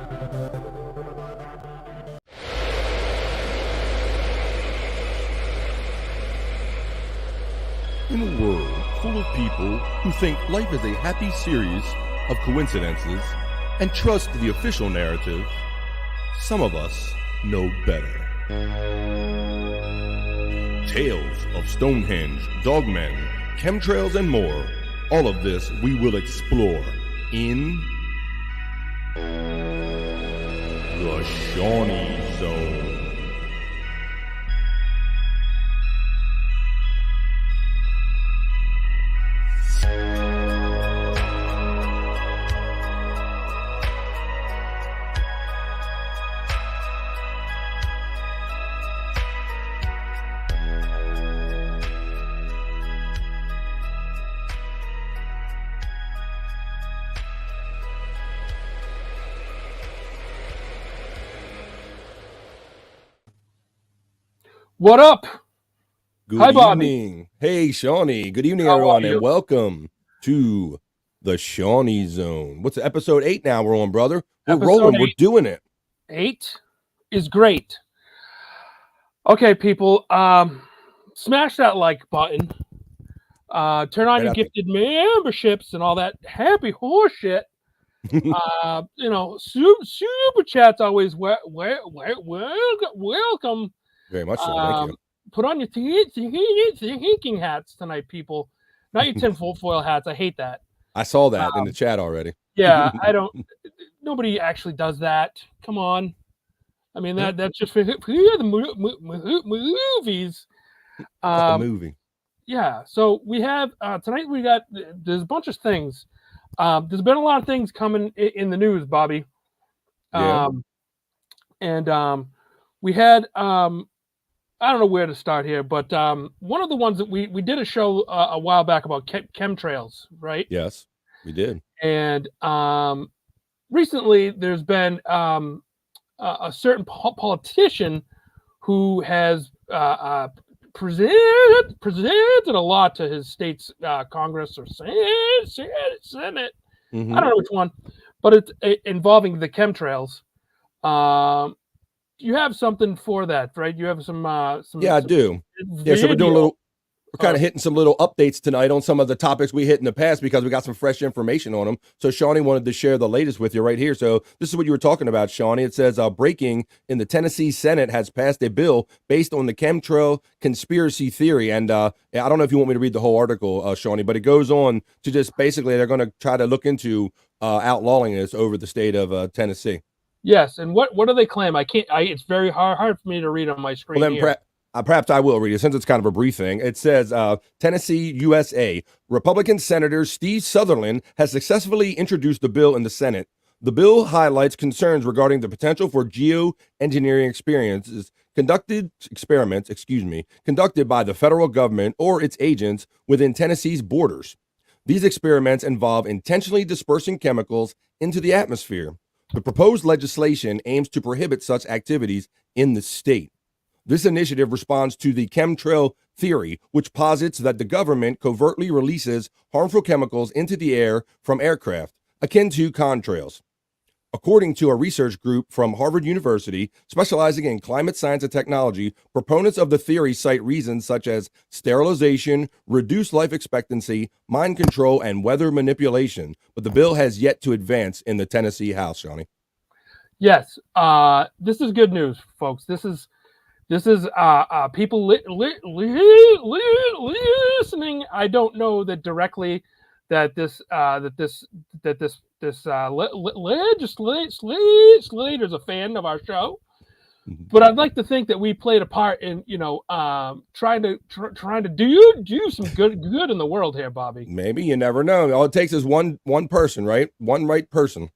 In a world full of people who think life is a happy series of coincidences and trust the official narrative, some of us know better. Tales of Stonehenge, dogmen, chemtrails, and more. All of this we will explore in the Seany Zone. What up? Good Hi, Bobby. evening. Hey, Seany. Good evening, How everyone, are you? and welcome to the Seany Zone. What's episode 8 now we're on, brother? We're Episode rolling. 8. We're doing it. 8 is great. Okay, people, smash that like button. Turn on your gifted memberships and all that happy horse shit. Super chat's always welcome. Very much so. Thank you. Put on your thinking hats tonight, people. Not your tinfoil hats. I hate that. I saw that in the chat already. Yeah, I don't. Nobody actually does that. Come on. I mean, that's just for the movies. A movie. Yeah. So we have tonight. There's a bunch of things. There's been a lot of things coming in the news, Bobby. Yeah. We had I don't know where to start here, but one of the ones that we did a show a while back about chemtrails, right? Yes, we did. And recently there's been a certain politician who has presented a lot to his state's Congress or Senate. Mm-hmm. I don't know which one, but it's involving the chemtrails. You have something for that, right? You have some Yeah, I do. Yeah, so we're doing we're kind of hitting some little updates tonight on some of the topics we hit in the past because we got some fresh information on them. So Seany wanted to share the latest with you right here. So this is what you were talking about, Seany. It says breaking in the Tennessee Senate has passed a bill based on the chemtrail conspiracy theory. And I don't know if you want me to read the whole article, Seany, but it goes on to just basically they're going to try to look into outlawing this over the state of Tennessee. Yes, and what do they claim? I can't. It's very hard for me to read on my screen. Well, then perhaps I will read it since it's kind of a brief thing. It says Tennessee, USA. Republican Senator Steve Sutherland has successfully introduced the bill in the Senate. The bill highlights concerns regarding the potential for geoengineering conducted by the federal government or its agents within Tennessee's borders. These experiments involve intentionally dispersing chemicals into the atmosphere. The proposed legislation aims to prohibit such activities in the state. This initiative responds to the chemtrail theory, which posits that the government covertly releases harmful chemicals into the air from aircraft, akin to contrails. According to a research group from Harvard University specializing in climate science and technology, proponents of the theory cite reasons such as sterilization, reduced life expectancy, mind control, and weather manipulation. But the bill has yet to advance in the Tennessee House, Seany. Yes, this is good news, folks. This is people listening. I don't know that directly that this legislator's a fan of our show, but I'd like to think that we played a part in trying to do some good in the world here, Bobby. Maybe, you never know. All it takes is one person, right? One right person.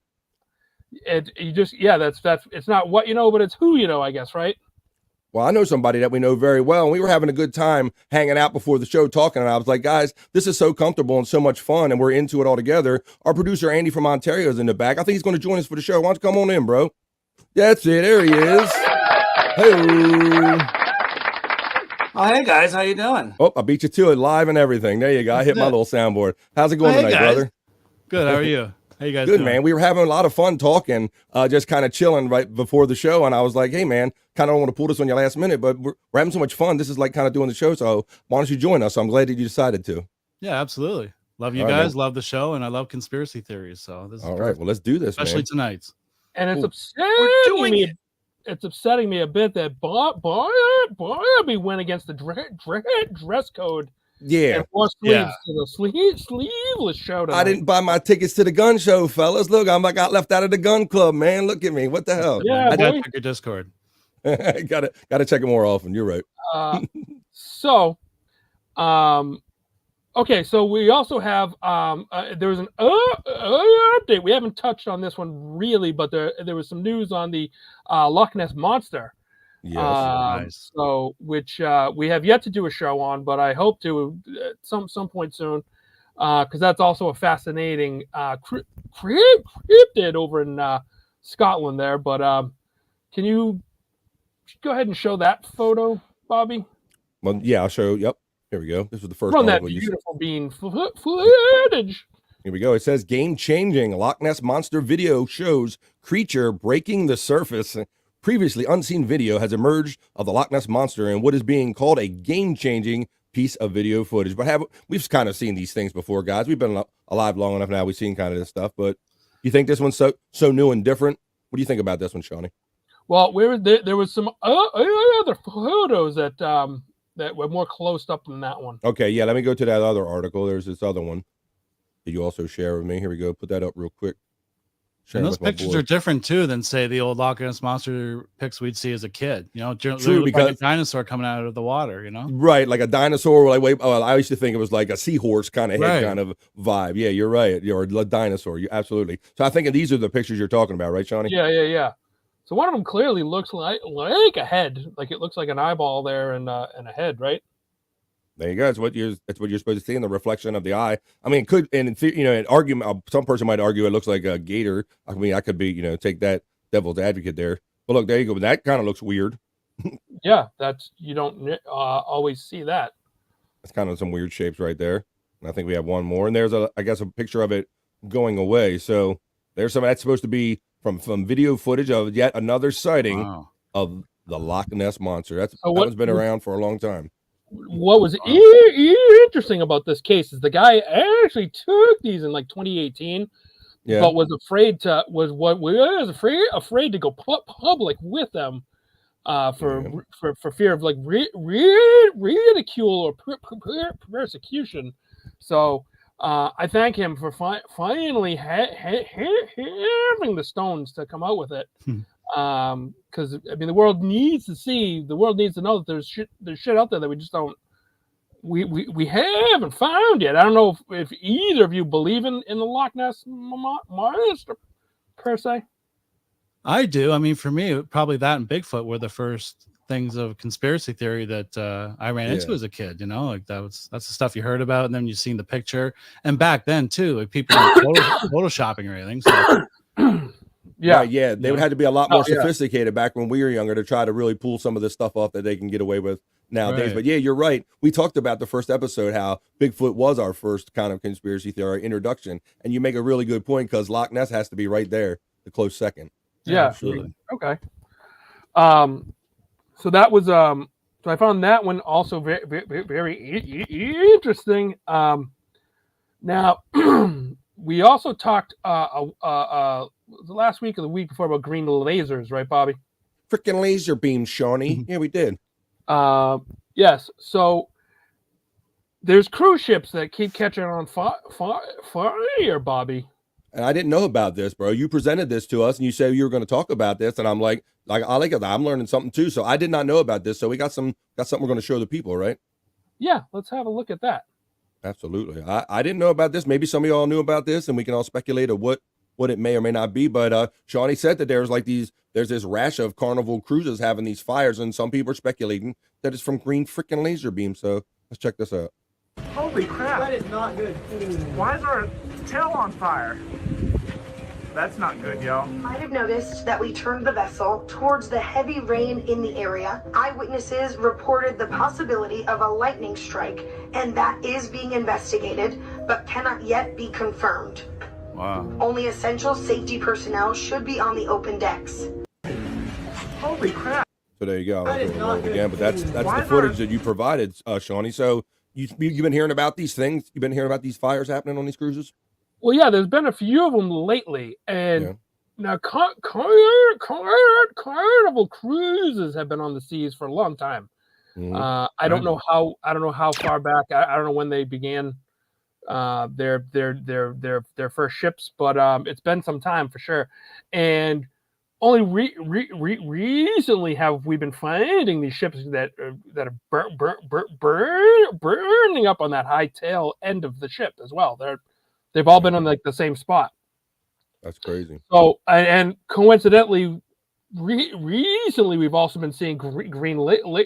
That's it's not what you know, but it's who you know, I guess, right? Well, I know somebody that we know very well, and we were having a good time hanging out before the show talking, and I was like, guys, this is so comfortable and so much fun, and we're into it all together. Our producer, Andy from Ontario, is in the back. I think he's going to join us for the show. Why don't you come on in, bro? That's it. There he is. Hey. Oh, hey, guys. How you doing? Oh, I beat you to it live and everything. There you go. I hit my little soundboard. How's it going tonight, guys. brother? Good. How are you? How you guys Good, doing? man. We were having a lot of fun talking, just kind of chilling right before the show. And I was like, hey, man, kind of don't want to pull this on your last minute, but we're having so much fun. This is like kind of doing the show. So why don't you join us? So I'm glad that you decided to. Yeah, absolutely. Love you All right, guys. man. Love the show, and I love conspiracy theories. So this is All right. perfect. Well, let's do this, Especially man. tonight. And it's Ooh. upsetting me. It's upsetting me a bit that Barbie went against the dress code. Yeah. And wore sleeves to the sleeveless show tonight. I didn't buy my tickets to the gun show, fellas. Look, I got left out of the gun club, man. Look at me. What the hell? Yeah, I boy. gotta check your Discord. gotta check it more often. You're right. Okay, so we also have there was an update. We haven't touched on this one really, but there was some news on the Loch Ness Monster. Yes. Nice. So which we have yet to do a show on, but I hope to at some point soon, because that's also a fascinating cryptid over in Scotland there. But can you go ahead and show that photo, Bobby? Well, yeah, I'll show. Yep. Here we go. This was the first Run that article you beautiful bean footage. Here we go. It says game-changing Loch Ness Monster video shows creature breaking the surface. Previously unseen video has emerged of the Loch Ness Monster and what is being called a game-changing piece of video footage. But we've kind of seen these things before, guys. We've been alive long enough now. We've seen kind of this stuff. But you think this one's so new and different? What do you think about this one, Shawnee? Well, there was some other photos that were more close up than that one. Okay, yeah. Let me go to that other article. There's this other one that you also share with me. Here we go. Put that up real quick. And those pictures are different too than say the old Loch Ness Monster pics we'd see as a kid. You know, true, because like a dinosaur coming out of the water. You know, right? Like a dinosaur. I used to think it was like a seahorse kind of head kind of vibe. Yeah, you're right. You're a dinosaur. You absolutely. So I think these are the pictures you're talking about, right, Shawnee? Yeah. So one of them clearly looks like a head. Like it looks like an eyeball there and a head, right? There you go. That's what you're supposed to see in the reflection of the eye. I mean, it could, and an argument. Some person might argue it looks like a gator. I mean, I could be, take that devil's advocate there. But look, there you go. That kind of looks weird. Yeah, you don't always see that. That's kind of some weird shapes right there. And I think we have one more. And there's I guess a picture of it going away. So there's some that's supposed to be from video footage of yet another sighting of the Loch Ness Monster. That one's been around for a long time. What was interesting about this case is the guy actually took these in like 2018, but was afraid to go public with them for fear of like ridicule or persecution. So I thank him for finally having the stones to come out with it. Because I mean, the world needs to know that there's shit out there that we just don't, we haven't found yet. I don't know if either of you believe in the Loch Ness Monster per se. I do. I mean, for me, probably that and Bigfoot were the first things of conspiracy theory that I ran into as a kid. Like that's the stuff you heard about, and then you've seen the picture. And back then too, like people weren't photoshopping or anything. So. Yeah, right, yeah. They would have to be a lot more sophisticated back when we were younger to try to really pull some of this stuff off that they can get away with nowadays. Right. But yeah, you're right. We talked about the first episode how Bigfoot was our first kind of conspiracy theory introduction, and you make a really good point because Loch Ness has to be right there, the close second. Yeah, absolutely. Okay. So that was so I found that one also very interesting. Now we also talked the last week or the week before about green lasers, right, Bobby? Freaking laser beams, Shawnee. Yeah, we did. Yes. So there's cruise ships that keep catching on fire, Bobby. And I didn't know about this, bro. You presented this to us, and you said you were going to talk about this, and I'm like I like it. I'm learning something too. So I did not know about this. So we got something we're going to show the people, right? Yeah, let's have a look at that. Absolutely. I didn't know about this. Maybe some of y'all knew about this, and we can all speculate of what it may or may not be. But Shawnee said that there's this rash of Carnival cruises having these fires, and some people are speculating that it's from green freaking laser beams. So let's check this out. Holy crap. That is not good. Why is our tail on fire? That's not good, y'all. You might have noticed that we turned the vessel towards the heavy rain in the area. Eyewitnesses reported the possibility of a lightning strike, and that is being investigated, but cannot yet be confirmed. Wow. Only essential safety personnel should be on the open decks. Holy crap. So there you go. I don't know again, but that's the footage that you provided, Shawnee. So you've been hearing about these things. You've been hearing about these fires happening on these cruises. Well, yeah, there's been a few of them lately, and now carnival cruises have been on the seas for a long time. I don't know how far back. I don't know when they began their first ships, but it's been some time for sure. And only recently have we been finding these ships that are burning up on that high tail end of the ship as well. They've all been on like the same spot. That's crazy. So, and coincidentally, recently we've also been seeing green lasers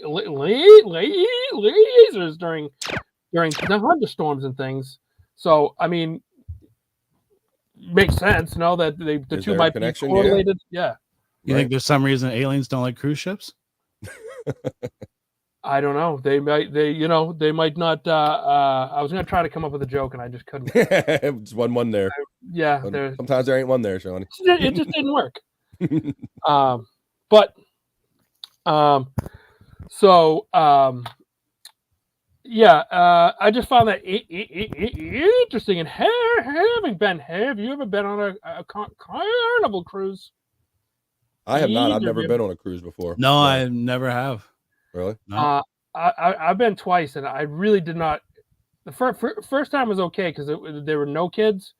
during the thunderstorms and things. So, I mean, makes sense, that the two might be correlated. Yeah. You think there's some reason aliens don't like cruise ships? I don't know. They might not. I was going to try to come up with a joke and I just couldn't. Just one there. Yeah. Sometimes there ain't one there, Shawnee. It just didn't work. I just found that interesting. And have you ever been on a carnival cruise? I have not. I've never been on a cruise before. No, I never have. Really? No. I've been twice, and I really did not. The first time was okay because there were no kids,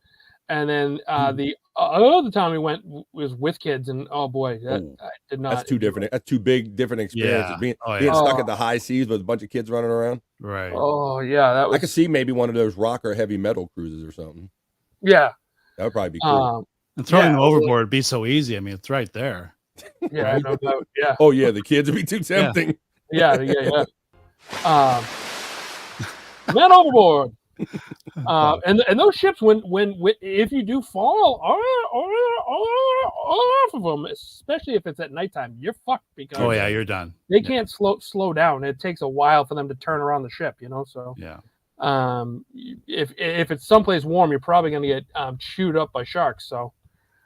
and then the other time we went was with kids, and oh boy, I did not. That's two different. That's two big different experiences. Being stuck at the high seas with a bunch of kids running around. Right. Oh yeah, I could see maybe one of those rocker heavy metal cruises or something. Yeah, that would probably be cool. And throwing them overboard would be so easy. I mean, it's right there. Yeah, right? No doubt. Yeah. Oh yeah, the kids would be too tempting. Yeah. Men overboard. And those ships, when if you do fall off of them, especially if it's at nighttime, you're fucked because you're done. They can't slow down. It takes a while for them to turn around the ship, So if it's someplace warm, you're probably going to get chewed up by sharks. So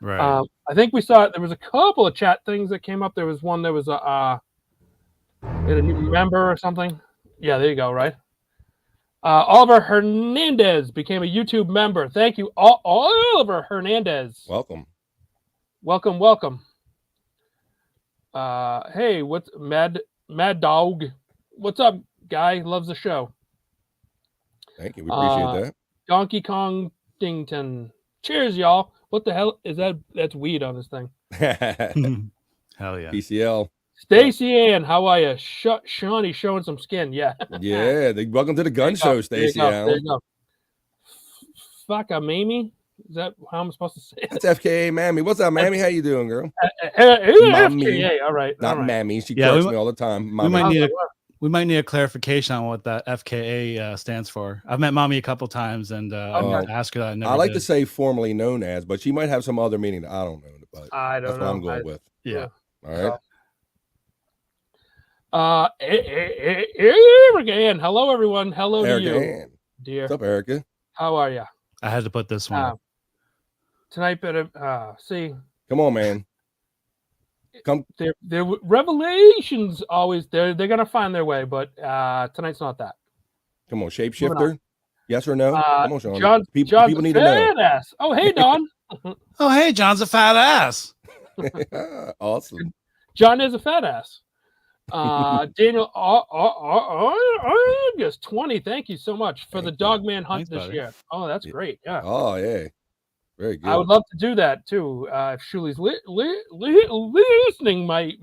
I think we saw there was a couple of chat things that came up. There was one that was a new member or something. Yeah, there you go. Right. Oliver Hernandez became a YouTube member. Thank you, Oliver Hernandez. Welcome. Hey, what's Mad Dog? What's up, guy? Loves the show. Thank you. We appreciate that. Donkey Kong Dington. Cheers, y'all. What the hell is that? That's weed on this thing. Hell yeah. PCL. Stacy Ann, how are you? Shawnee showing some skin. Yeah. Yeah. Welcome to the gun show, Stacy Ann. There you go. Fuck a Mamie. Is that how I'm supposed to say it? That's FKA Mammy. What's up, Mammy? How you doing, girl? FKA. All right. Not Mammy. She corrects me all the time. We might need a clarification on what that FKA stands for. I've met Mommy a couple times and ask her that. I like to say formerly known as, but she might have some other meaning that I don't know. But that's what I'm going with. Yeah. All right. Erica Ann. Hello, everyone. Hello Erica to you, Ann. dear. What's up, Erica? How are you? I had to put this one. Tonight, better see. Come on, man. Come. Their revelations always they're gonna find their way, but tonight's not that. Come on, shapeshifter. Yes or no? Come on, Sean. John's people need to know. Ass. Oh, hey, Don. Oh, hey, John's a fat ass. Awesome. John is a fat ass. Daniel August 20. Thank you so much for the Dogman hunt this year. Oh, that's great. Yeah. Oh, yeah. Very good. I would love to do that too. If Shuli's listening, my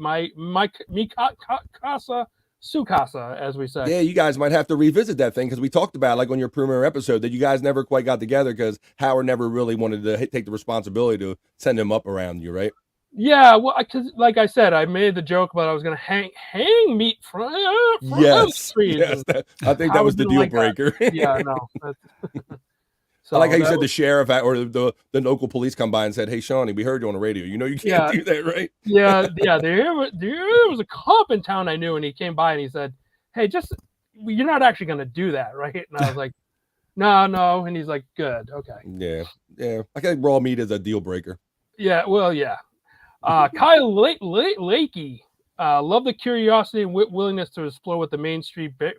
casa su casa, as we say. Yeah, you guys might have to revisit that thing because we talked about like on your premiere episode that you guys never quite got together because Howard never really wanted to take the responsibility to send him up around you, right? Yeah, well, because like I said, I made the joke about I was going to hang meat from the trees. Yes, I think that was the deal breaker. Yeah, no. So I like how you said the sheriff or the local police come by and said, "Hey, Shawnee, we heard you on the radio. You know you can't do that, right?" Yeah. There was a cop in town I knew, and he came by and he said, "Hey, you're not actually going to do that, right?" And I was like, no, and he's like, good, okay. Yeah. I think raw meat is a deal breaker. Yeah, well, yeah. Kyle Lakey, love the curiosity and willingness to explore with the mainstream. Berries.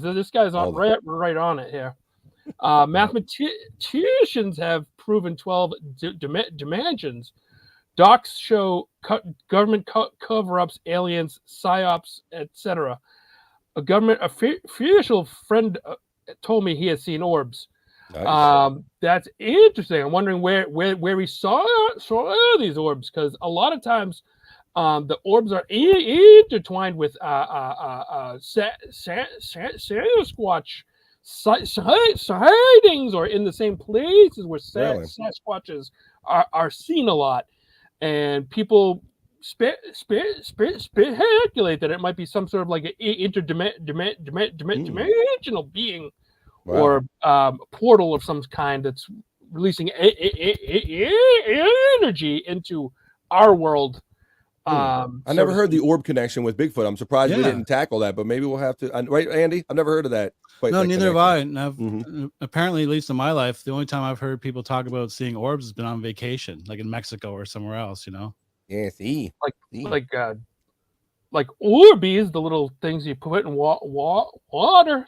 This guy's on right on it here. Mathematicians have proven 12 dimensions. Docs show government cover-ups, aliens, psyops, etc. A government official friend told me he had seen orbs. Nice. That's interesting. I'm wondering where we saw these orbs, because a lot of times the orbs are intertwined with Sasquatch sightings, or in the same places where Sasquatches are seen a lot, and people speculate that it might be some sort of like an interdimensional being. Wow. Or portal of some kind that's releasing energy into our world. I never heard the orb connection with Bigfoot. I'm surprised we didn't tackle that, but maybe we'll have to. Right, Andy? I've never heard of that. No, neither have I. And apparently, at least in my life, the only time I've heard people talk about seeing orbs has been on vacation, like in Mexico or somewhere else. Yeah, see, like Orbeez, the little things you put in water.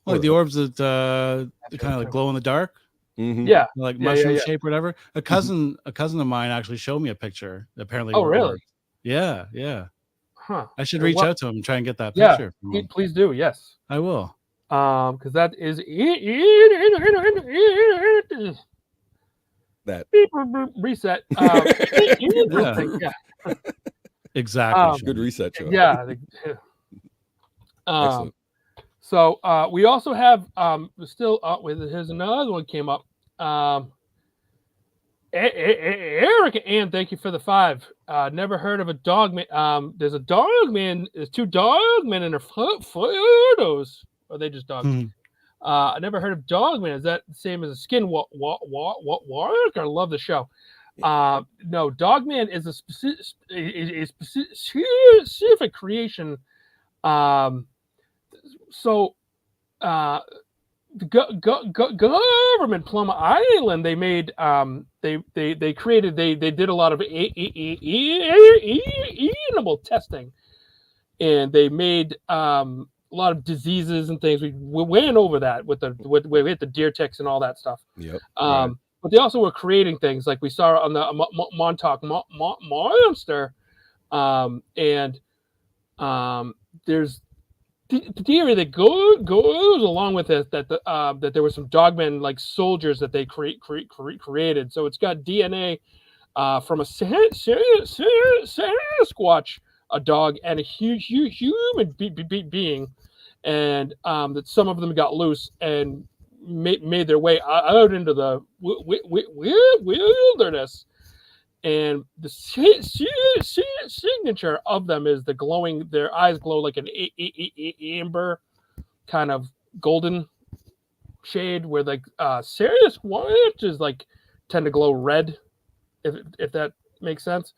Like the orbs that kind of like glow in the dark. Yeah, like mushroom shape or whatever. A cousin of mine actually showed me a picture. Apparently, really? Orbs. Yeah. Huh. I should reach out to him and try and get that picture. Yeah, please do. Yes, I will. Because that is that reset. Yeah. Exactly. Good reset, Joe. Yeah. Excellent. So we also have still here's another one came up. Eric and thank you for the 5. Never heard of a dog man. There's a dog man. There's 2 dog men in their photos. Or are they just dogs? I never heard of dog man. Is that the same as a skin walk? I love the show. No, dog man is a specific creation. So, the government Plum Island, they made they did a lot of animal testing, and they made a lot of diseases and things. We went over that with the deer ticks and all that stuff. Yep. But they also were creating things like we saw on the Montauk Monster, and there's the theory that goes along with it that that there were some dogmen like soldiers that they created. So it's got DNA from a Sasquatch, a dog, and a huge human being, and that some of them got loose and made their way out into the wilderness. And the signature of them is the glowing. Their eyes glow like an amber, kind of golden shade, where like Sasquatches like tend to glow red, if that makes sense.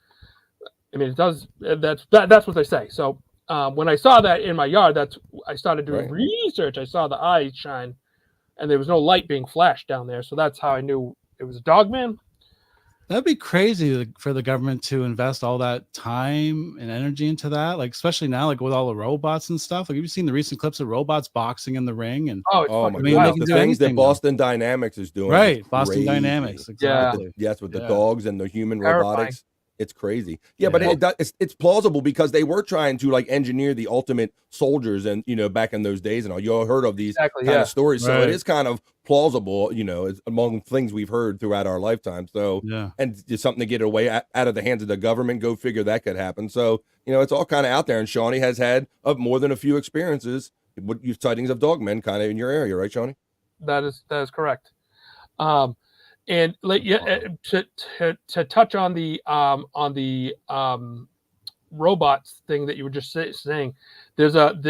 I mean, it does. That's what they say. So when I saw that in my yard, I started doing research. I saw the eyes shine, and there was no light being flashed down there. So that's how I knew it was a dogman. That'd be crazy for the government to invest all that time and energy into that, like especially now, like with all the robots and stuff. Like, have you seen the recent clips of robots boxing in the ring? And oh my God, the things that Boston Dynamics is doing, right? Boston Dynamics, exactly. Yes, with the dogs and the human robotics. It's crazy. Yeah, but it's plausible because they were trying to like engineer the ultimate soldiers, and back in those days, and all you all heard of these kind of stories. So it is kind of plausible, it's among things we've heard throughout our lifetime. So and it's something to get it away out of the hands of the government. Go figure that could happen. So it's all kind of out there. And Shawnee has had more than a few experiences with sightings of dogmen kind of in your area, right, Shawnee? That is correct. And to touch on the robots thing that you were just saying, there's an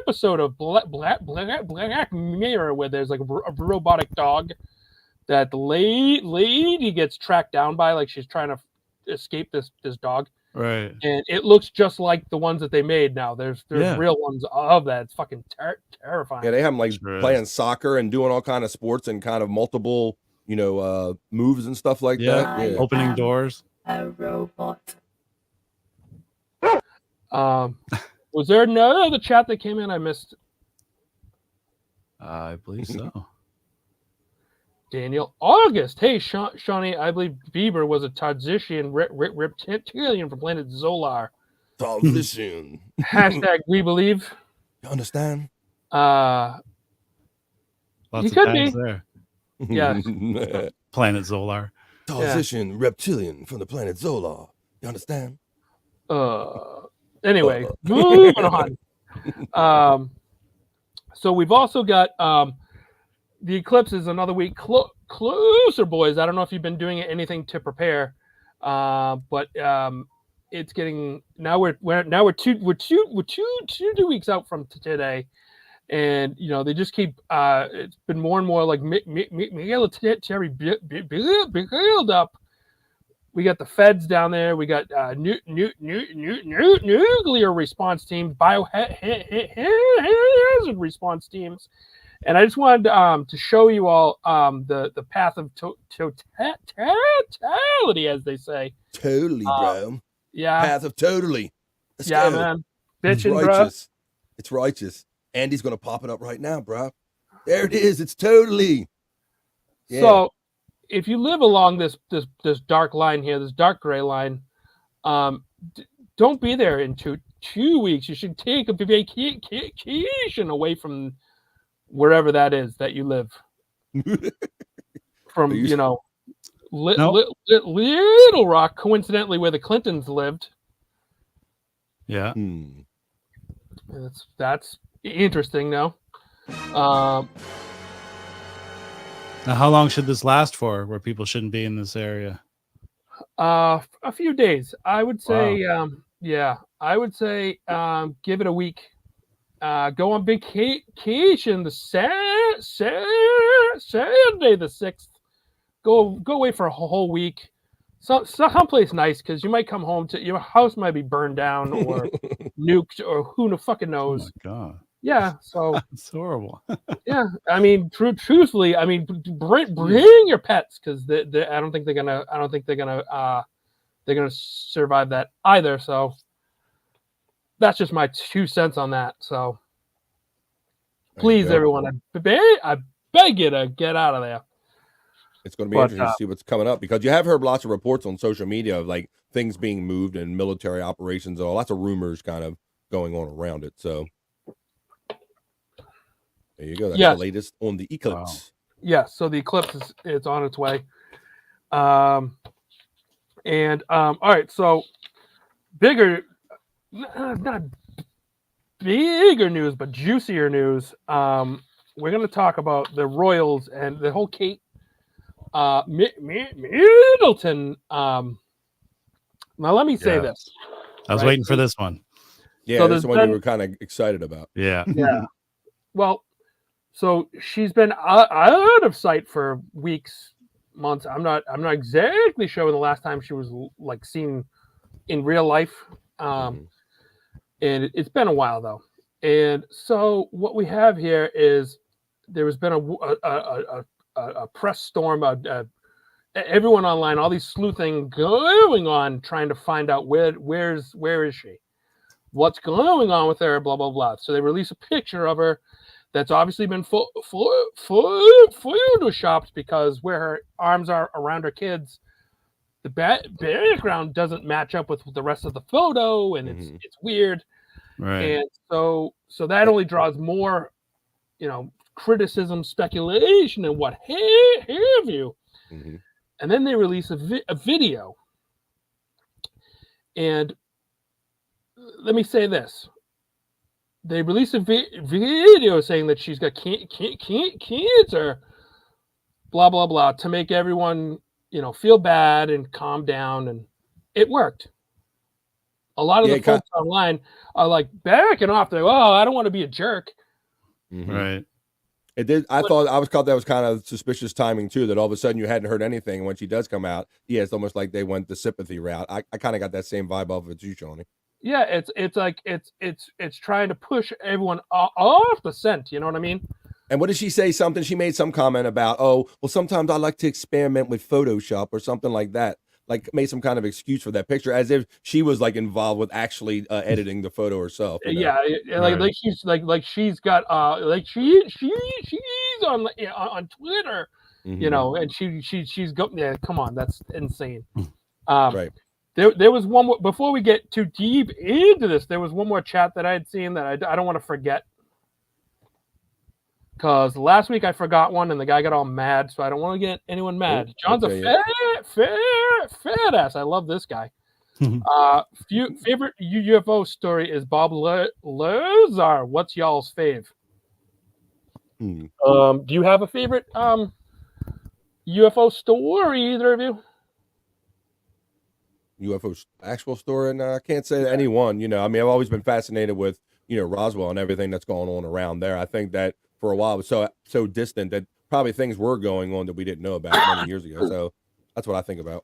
episode of Black Mirror where there's like a robotic dog that the lady gets tracked down by, like she's trying to escape this dog, Right. And it looks just like the ones that they made now. There's Yeah. real ones of that. It's fucking terrifying. Yeah, they have them like Sure playing is. soccer and doing all kind of sports and kind of multiple, moves and stuff like Yeah. that. Yeah. Opening doors. A robot. Was there another chat that came in? I missed. I believe so. Daniel August. Hey, Shawnee, I believe Bieber was a Tarzishian reptilian from planet Zolar. Transition. Hashtag we believe. You understand? Lots He of could tags be. there. Yes. Planet Zolar. Transition reptilian from the planet Zolar. You understand? Anyway, moving on. So we've also got the eclipse is another week closer, boys. I don't know if you've been doing anything to prepare, but it's getting now. We're two weeks out from today, and they just keep. It's been more and more like military build up. We got the feds down there. We got nuclear response teams, biohazard response teams, and I just wanted to show you all the path of totality, as they say. Totally, bro. Yeah, Path of totally. Let's yeah, go. man. It's Bitching, bro. righteous. It's righteous. Andy's gonna pop it up right now, bro. There it is. It's totally. Yeah. So, if you live along this dark line here, this dark gray line, don't be there in two weeks. You should take a vacation away from wherever that is that you live. From Little Rock, coincidentally, where the Clintons lived. Yeah. That's interesting, no? Now, how long should this last for? Where people shouldn't be in this area? A few days, I would say. Wow. I would say give it a week. Go on vacation the Saturday the 6th. Go away for a whole week. Someplace nice, because you might come home to your house might be burned down or nuked or who the fucking knows. Oh my god. Yeah, so It's horrible. yeah, I mean, truthfully, I mean, bring your pets, because I don't think they're gonna survive that either. So that's just my 2 cents on that. So please, everyone, I beg you to get out of there. It's going to be interesting to see what's coming up, because you have heard lots of reports on social media of like things being moved and military operations and all, lots of rumors kind of going on around it. So there you go. That's the latest on the eclipse. Wow. Yeah, so the eclipse is on its way. All right, so not bigger news, but juicier news. We're going to talk about the Royals and the whole Kate Middleton. Now, let me say this. I was waiting for this one. Yeah, so this is the one you were kind of excited about. Yeah. Yeah. Well, so she's been out of sight for weeks, months. I'm not exactly sure when the last time she was like seen in real life. And it's been a while though. And so what we have here is there has been a press storm, everyone online, all these sleuthing going on, trying to find out where is she, what's going on with her, blah blah blah. So they release a picture of her that's obviously been photoshopped, because where her arms are around her kids, the background doesn't match up with the rest of the photo, and it's weird. Right. And so that only draws more, criticism, speculation, and what have you. And then they release a video. And let me say this. They released a video saying that she's got cancer, blah, blah, blah, to make everyone, feel bad and calm down. And it worked. A lot of the folks online are like backing off. They're, I don't want to be a jerk. Right. It did. I thought that was kind of suspicious timing too. That all of a sudden you hadn't heard anything, and when she does come out, yeah, it's almost like they went the sympathy route. I kind of got that same vibe off of it too, Shawnee. Yeah, it's like it's trying to push everyone off the scent. You know what I mean? And what did she say? Something she made some comment about. Oh, well, sometimes I like to experiment with Photoshop or something like that. Like made some kind of excuse for that picture, as if she was like involved with actually editing the photo herself. You know? Yeah, like she's like she's got like she's on Twitter, you know, and she's go. Yeah, come on, that's insane. Right. There was one more before we get too deep into this. There was one more chat that I had seen that I don't want to forget. Because last week I forgot one and the guy got all mad, so I don't want to get anyone mad. John's a fat ass. I love this guy. Favorite UFO story is Bob Lazar. What's y'all's fave? Do you have a favorite UFO story, either of you? UFO actual story, and I can't say any one. You know, I mean, I've always been fascinated with Roswell and everything that's going on around there. I think that for a while it was so distant that probably things were going on that we didn't know about many years ago. So that's what I think about.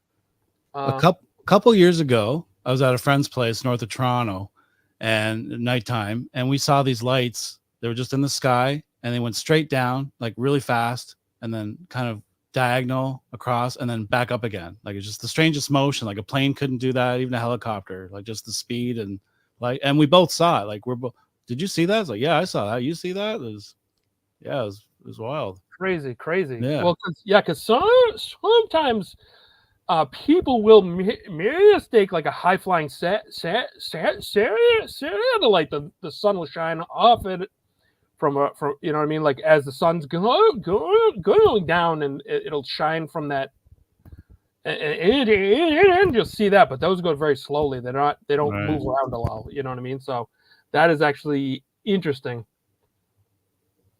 A couple years ago, I was at a friend's place north of Toronto, and at nighttime, and we saw these lights. They were just in the sky, and they went straight down, like really fast, and then kind of diagonal across, and then back up again. Like it's just the strangest motion. Like a plane couldn't do that, even a helicopter. Like just the speed and and we both saw it. Like did you see that? It's like, yeah, I saw that. You see that? It was wild. Crazy. Yeah. Well, because sometimes people will mistake like a high flying satellite. The sun will shine off it from you know what I mean, like as the sun's going down, and it'll shine from that, and you'll see that. But those go very slowly. They don't move around a lot. You know what I mean? So that is actually interesting.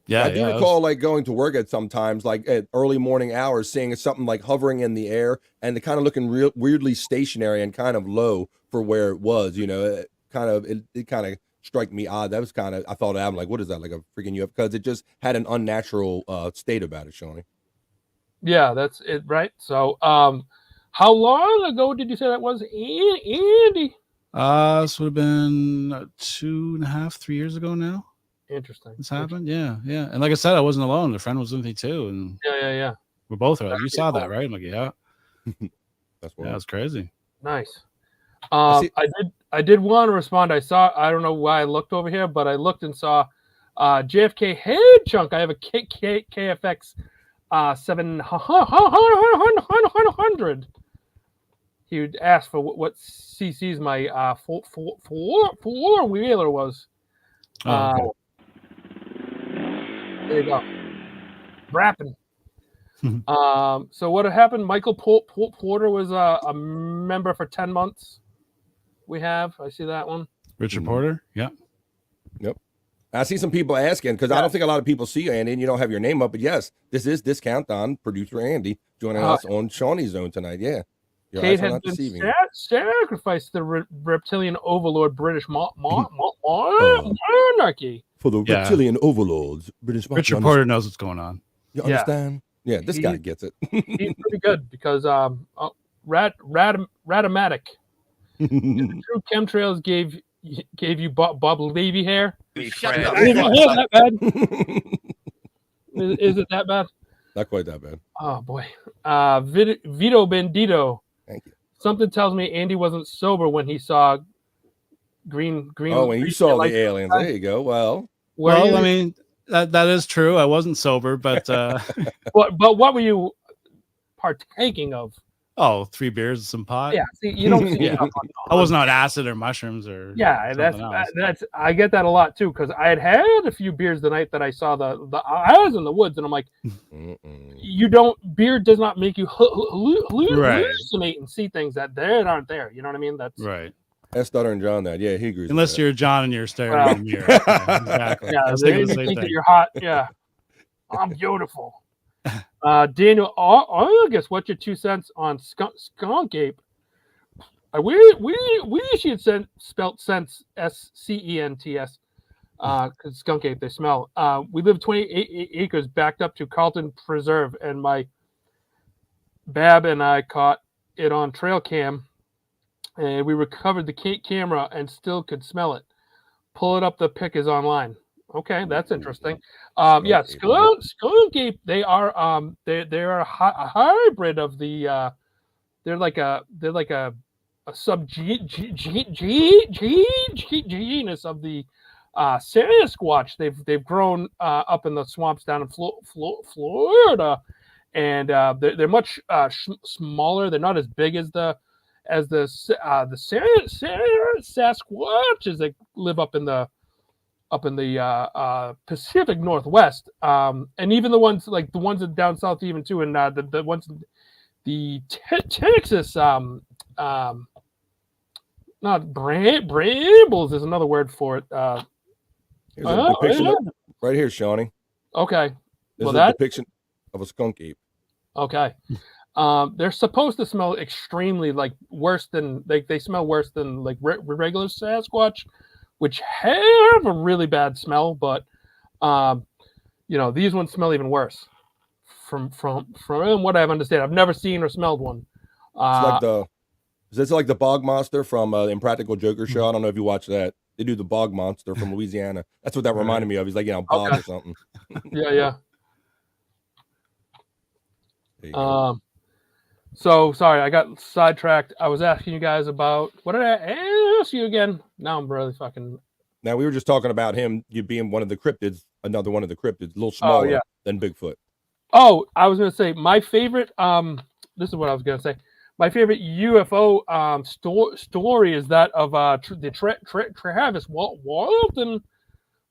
Yeah, I do recall like going to work at sometimes, like at early morning hours, seeing something like hovering in the air and it kind of looking weirdly stationary and kind of low for where it was. You know, it kind of struck me odd. That was kind of, I thought, I'm like, what is that, like a freaking UFO? Because it just had an unnatural state about it, Shawnee. Yeah, that's it, right? So, how long ago did you say that was, Andy? This would have been 2.5, 3 years ago now. Interesting. This happened, yeah. And like I said, I wasn't alone. The friend was with me too, and yeah. We're both like, you saw that, right? I'm like, yeah. That's it's crazy. Nice. I did want to respond. I don't know why I looked over here, but I looked and saw JFK head chunk. I have a KFX 700. He would ask for what CC's my four wheeler was. Okay. There you go. Rapping. So what had happened? Michael Porter was a member for 10 months. I see that one. Richard Porter. Yeah. Yep. I see some people asking, because I don't think a lot of people see you, Andy, and you don't have your name up, but yes, this is Discount on producer Andy joining us on Seany Zone tonight. Yeah. Your Kate has been sacrificed to the reptilian overlord British monarchy. For the reptilian overlords, British monarchy. Richard Porter knows what's going on. You understand? Yeah, this guy gets it. He's pretty good because Ratomatic. True chemtrails gave you Bob Levy hair. Shut up. Is it that bad? Is it that bad? Not quite that bad. Oh boy. Vito Bandito. Thank you. Something tells me Andy wasn't sober when he saw green. Oh, when you saw the aliens, there you go. Well, I mean, that is true. I wasn't sober, but but what were you partaking of? Oh, 3 beers and some pot. Yeah, see, you don't see I wasn't on acid or mushrooms or that's I get that a lot too, because I had a few beers the night that I saw I was in the woods, and I'm like, beer does not make you hallucinate and see things that aren't there. You know what I mean? That's right. That's Stutter and John. That he agrees. Unless you're John and you're staring in the mirror. Yeah, exactly. Yeah, they think that you're hot. Yeah, I'm beautiful. Daniel August, what's your 2 cents on Skunk Ape? We should spelt sense SCENTS. because skunk ape, they smell. We live 28 acres backed up to Carlton Preserve, and my Bab and I caught it on trail cam, and we recovered the camera and still could smell it. Pull it up. The pic is online. Okay, that's interesting. Yeah, skunk ape. They are a hybrid of the. They're like a sub genus of the Sasquatch. They've grown up in the swamps down in Florida, and they're much smaller. They're not as big as the Sasquatches that live up in the Pacific Northwest, and even the ones down south, even too, and the ones the Texas not brambles is another word for it. Here's a depiction right here, Shawnee. Okay, this is a depiction of a skunk ape. Okay. They're supposed to smell extremely worse than they smell worse than regular Sasquatch, which have a really bad smell, but these ones smell even worse. From what I've understood, I've never seen or smelled one. Is this like the bog monster from Impractical Joker show? I don't know if you watch that. They do the bog monster from Louisiana. That's what that reminded me of. He's like, bog or something. Yeah. So sorry, I got sidetracked. I was asking you guys about what did I ask you again? Now I'm really fucking. Now we were just talking about him, you being one of the cryptids, another one of the cryptids, a little smaller than Bigfoot. Oh, I was gonna say my favorite. This is what I was gonna say. My favorite UFO story is that of the Travis Walton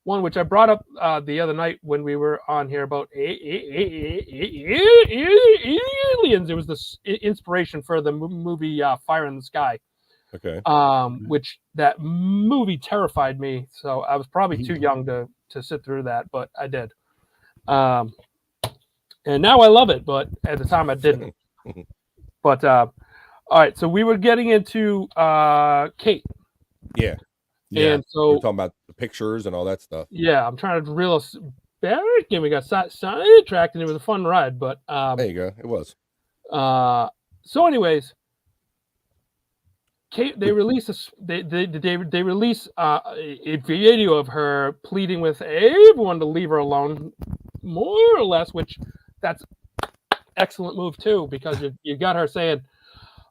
one, which I brought up the other night when we were on here about aliens. It was the inspiration for the movie Fire in the Sky. Okay. Which that movie terrified me, so I was probably too young to sit through that, but I did. And now I love it, but at the time I didn't. But all right, so we were getting into Kate. Yeah. And so we're talking about the pictures and all that stuff. Yeah, I'm trying to reel us back, and we got sidetracked, and it was a fun ride. But there you go, it was. So, anyways, Kate, they release a video of her pleading with everyone to leave her alone, more or less. Which that's excellent move too, because you got her saying,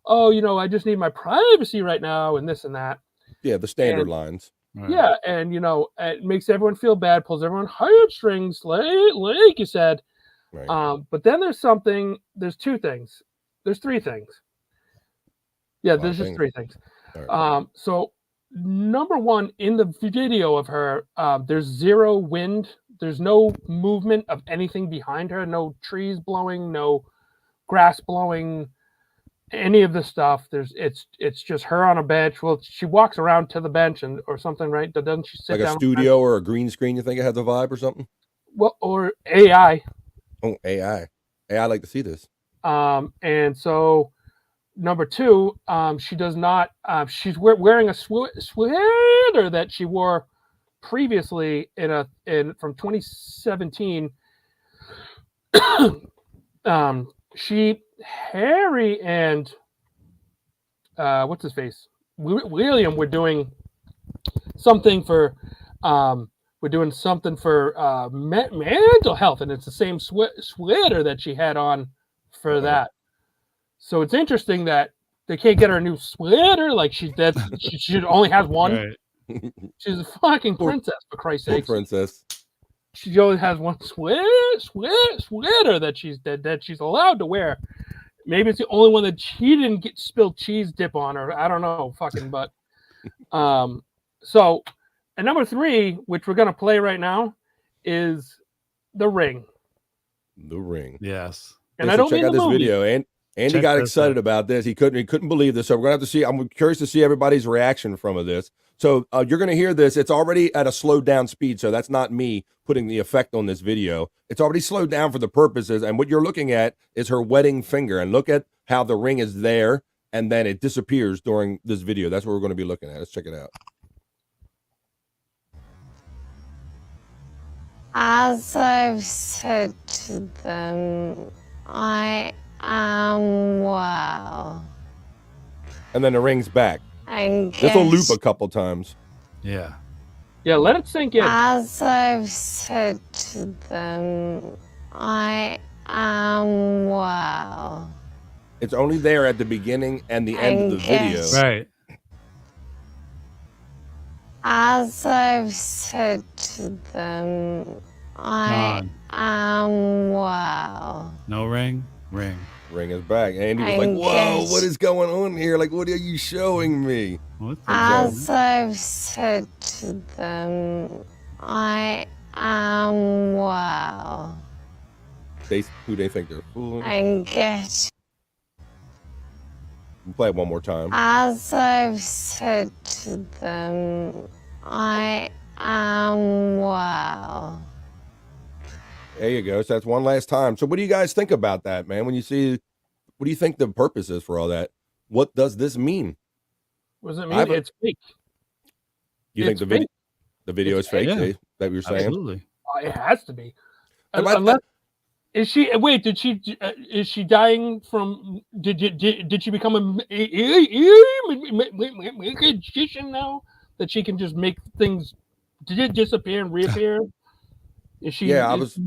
"Oh, I just need my privacy right now," and this and that. Yeah, the standard lines. Right. Yeah, and it makes everyone feel bad, pulls everyone heartstrings, like you said. Right. But then there's two things. There's three things. Yeah, there's just three things. Right. So number one, in the video of her, there's zero wind. There's no movement of anything behind her. No trees blowing. No grass blowing. Any of the stuff. It's just her on a bench. Well, she walks around to the bench or something, right? Doesn't she sit like down? A studio or a green screen? You think it has a vibe or something? Well, or AI. Oh, AI. I like to see this. And so number two, she does not. She's wearing a sweater that she wore previously from 2017. Harry and what's his face? William were doing something for mental health, and it's the same sweater that she had on for that. So it's interesting that they can't get her a new sweater. Like she only has one. Right. She's a fucking princess, for Christ's sake. Princess. She only has one sweater that she's allowed to wear. Maybe it's the only one that she didn't get spilled cheese dip on, or I don't know, but so, and number three, which we're gonna play right now, is The Ring. The Ring. Yes. And I don't check out this video, and Andy got excited about this. He couldn't believe this. So we're gonna have to see. I'm curious to see everybody's reaction from this. So you're gonna hear this. It's already at a slowed down speed. So that's not me putting the effect on this video. It's already slowed down for the purposes. And what you're looking at is her wedding finger. And look at how the ring is there, and then it disappears during this video. That's what we're going to be looking at. Let's check it out. As I've said to them, I am well. And then the ring's back. And This will loop a couple times. Yeah. Yeah, let it sink in. as I've said to them, I am well. It's only there at the beginning and the end of the video. Right. As I've said to them, I am well. No ring. Ring. Ring is back. Andy was I like, whoa, guess- what is going on here? Like, what are you showing me? What the As I've said to them, I am well. Who they think they're fooling? And get Play it one more time. as I've said to them, I am well. There you go. So that's one last time. So what do you guys think about that, man? When you see, what do you think the purpose is for all that? What does this mean? What does it mean? It's fake. You think It's the video is fake? Yeah. That you're saying? Absolutely. It has to be. Unless, Is she? Wait, did she? Is she dying from? Did she become a magician now that she can just make things disappear and reappear? Is she? yeah, I was.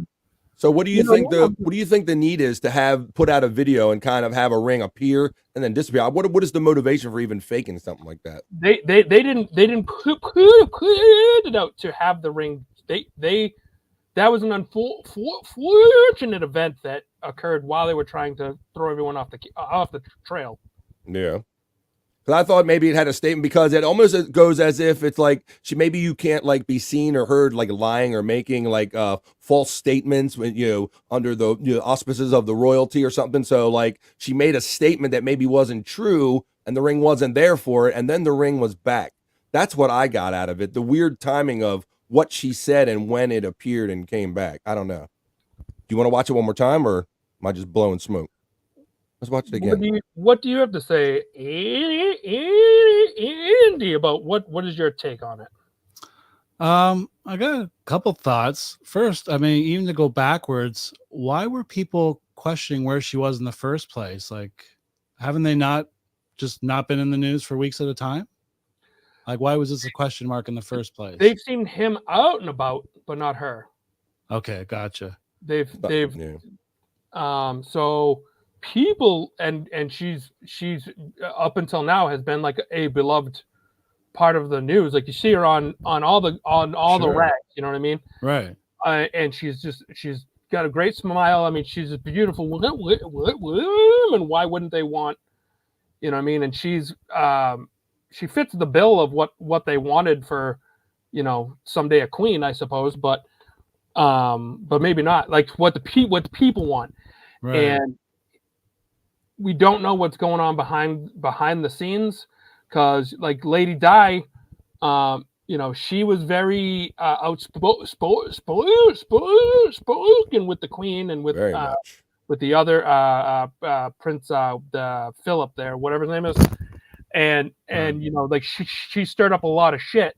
So what do you You think know, what do you think the need is to have put out a video and kind of have a ring appear and then disappear? What is the motivation for even faking something like that? They didn't put it out to have the ring. That was an unfortunate event that occurred while they were trying to throw everyone off the trail. Yeah. Because I thought maybe it had a statement, because it almost goes as if it's like maybe you can't like be seen or heard like lying or making like false statements when under the auspices of the royalty or something. So like she made a statement that maybe wasn't true and the ring wasn't there for it, and then the ring was back. That's what I got out of it. The weird timing of what she said and when it appeared and came back. I don't know. Do you want to watch it one more time, or am I just blowing smoke? Let's watch it again. What do you have to say, Andy, about what is your take on it? I got a couple thoughts. First, I mean, even to go backwards, why were people questioning where she was in the first place? Like, haven't they not been in the news for weeks at a time? Like, why was this a question mark in the first place? They've seen him out and about, but not her. Okay, gotcha. So people and she's up until now has been like a beloved part of the news. Like you see her on all the rags, you know what I mean? Right. And she's got a great smile. I mean, she's a beautiful woman. Why wouldn't they want, you know what I mean? And she fits the bill of what they wanted for, someday a queen, I suppose, but maybe not like what the people want. Right. And we don't know what's going on behind the scenes, because like Lady Di, she was very outspoken with the queen and with the other Prince the Philip there, whatever his name is, and like she stirred up a lot of shit,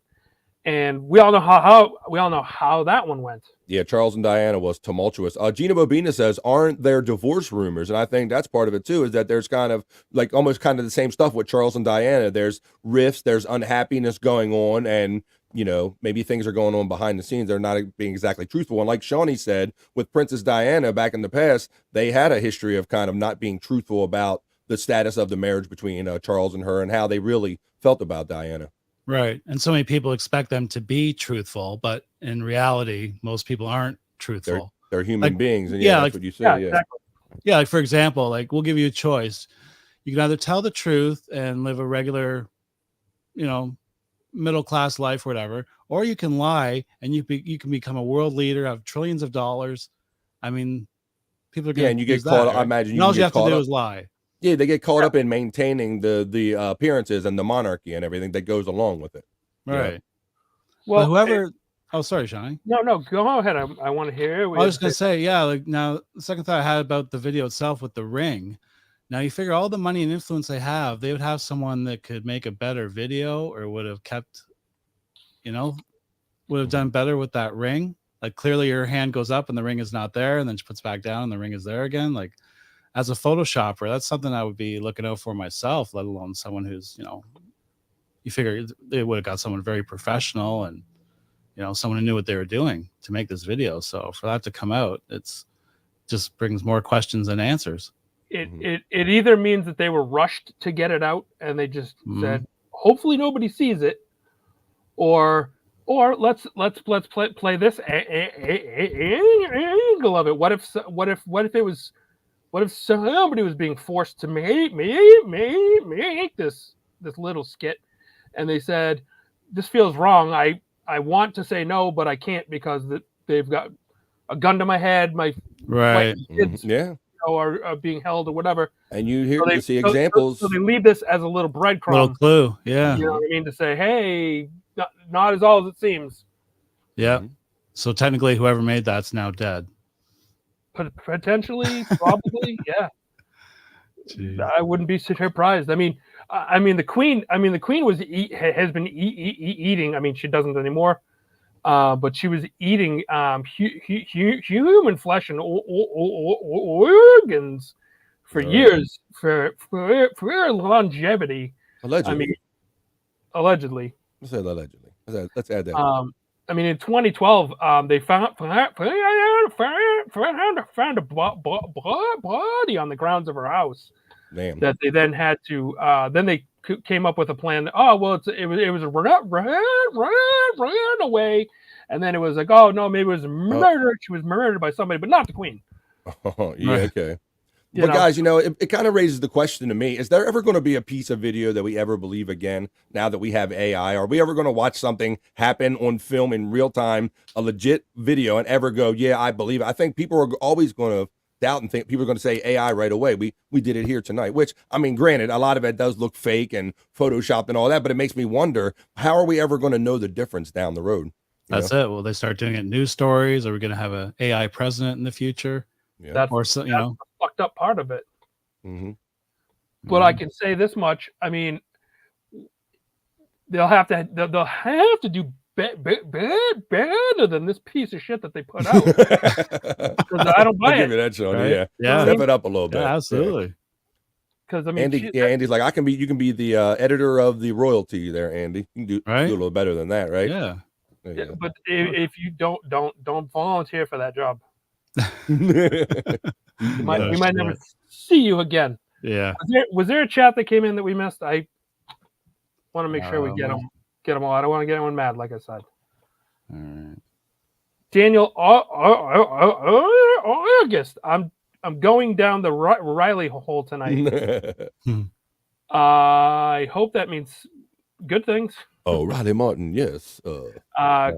and we all know how that one went. Yeah, Charles and Diana was tumultuous. Gina Bobina says, aren't there divorce rumors? And I think that's part of it too, is that there's kind of like almost kind of the same stuff with Charles and Diana. There's rifts, there's unhappiness going on, and maybe things are going on behind the scenes. They're not being exactly truthful. And like Shawnee said, with Princess Diana back in the past, they had a history of kind of not being truthful about the status of the marriage between Charles and her and how they really felt about Diana. Right. And so many people expect them to be truthful, but in reality, most people aren't truthful. They're human beings. And that's what you say. Yeah, exactly. Yeah. Like, for example, like we'll give you a choice. You can either tell the truth and live a regular, middle-class life or whatever, or you can lie and you can become a world leader, have trillions of dollars. I mean, people are going to and you get caught up. Right? I imagine all you have to do is lie. Yeah, they get caught up in maintaining the appearances and the monarchy and everything that goes along with it. Right. Well, but whoever. Oh, sorry, Shawnee. No, go ahead. I want to hear. I was going to say, yeah. Like now, the second thought I had about the video itself with the ring. Now you figure all the money and influence they would have someone that could make a better video or would have kept, would have done better with that ring. Like clearly her hand goes up and the ring is not there, and then she puts back down and the ring is there again. Like as a Photoshopper, that's something I would be looking out for myself, let alone someone who's, you figure they would have got someone very professional and, someone who knew what they were doing to make this video. So for that to come out, it's just brings more questions than answers. It either means that they were rushed to get it out and they just said, hopefully nobody sees it, or let's play this angle of it. What if somebody was being forced to make this little skit, and they said, this feels wrong. I want to say no, but I can't because they've got a gun to my head. My kids, are being held or whatever. And you see examples. So they leave this as a little breadcrumb. Little clue, yeah. You know what I mean? To say, hey, not as all as it seems. Yeah. So technically, whoever made that's now dead. Potentially, probably, yeah. Jeez. I wouldn't be surprised. I mean, the Queen has been eating. I mean, she doesn't anymore. But she was eating human flesh and organs for years for longevity. Allegedly. I mean, allegedly. Let's say allegedly. Let's add that. I mean, in 2012, they found a body on the grounds of her house. Damn. That they then had to. Then they came up with a plan. Oh well, it was a ran away, and then it was like, oh no, maybe it was murder. She was murdered by somebody, but not the Queen. Oh yeah, okay. But guys, it kind of raises the question to me: is there ever going to be a piece of video that we ever believe again? Now that we have AI, are we ever going to watch something happen on film in real time, a legit video, and ever go, yeah, I believe it? I think people are always going to doubt and think people are going to say AI right away. We did it here tonight, which, I mean, granted, a lot of it does look fake and photoshopped and all that, but it makes me wonder, how are we ever going to know the difference down the road? That's it. Will they start doing it in news stories? Are we going to have an AI president in the future? Yeah. That's the fucked up part of it. But I can say this much. I mean, they'll have to do better than this piece of shit that they put out. I don't buy I'll it. give you that, Sean. Right? Yeah. Step it up a little bit. Yeah, absolutely. Because I mean, Andy's like, you can be the editor of the royalty there, Andy. You can do a little better than that, right? Yeah. But if you don't volunteer for that job, we might never see you again. Yeah. Was there a chat that came in that we missed? I want to make sure we get them all. I don't want to get anyone mad, like I said. All right. Daniel August. I'm going down the Riley hole tonight. I hope that means good things. Oh, Riley Martin, yes.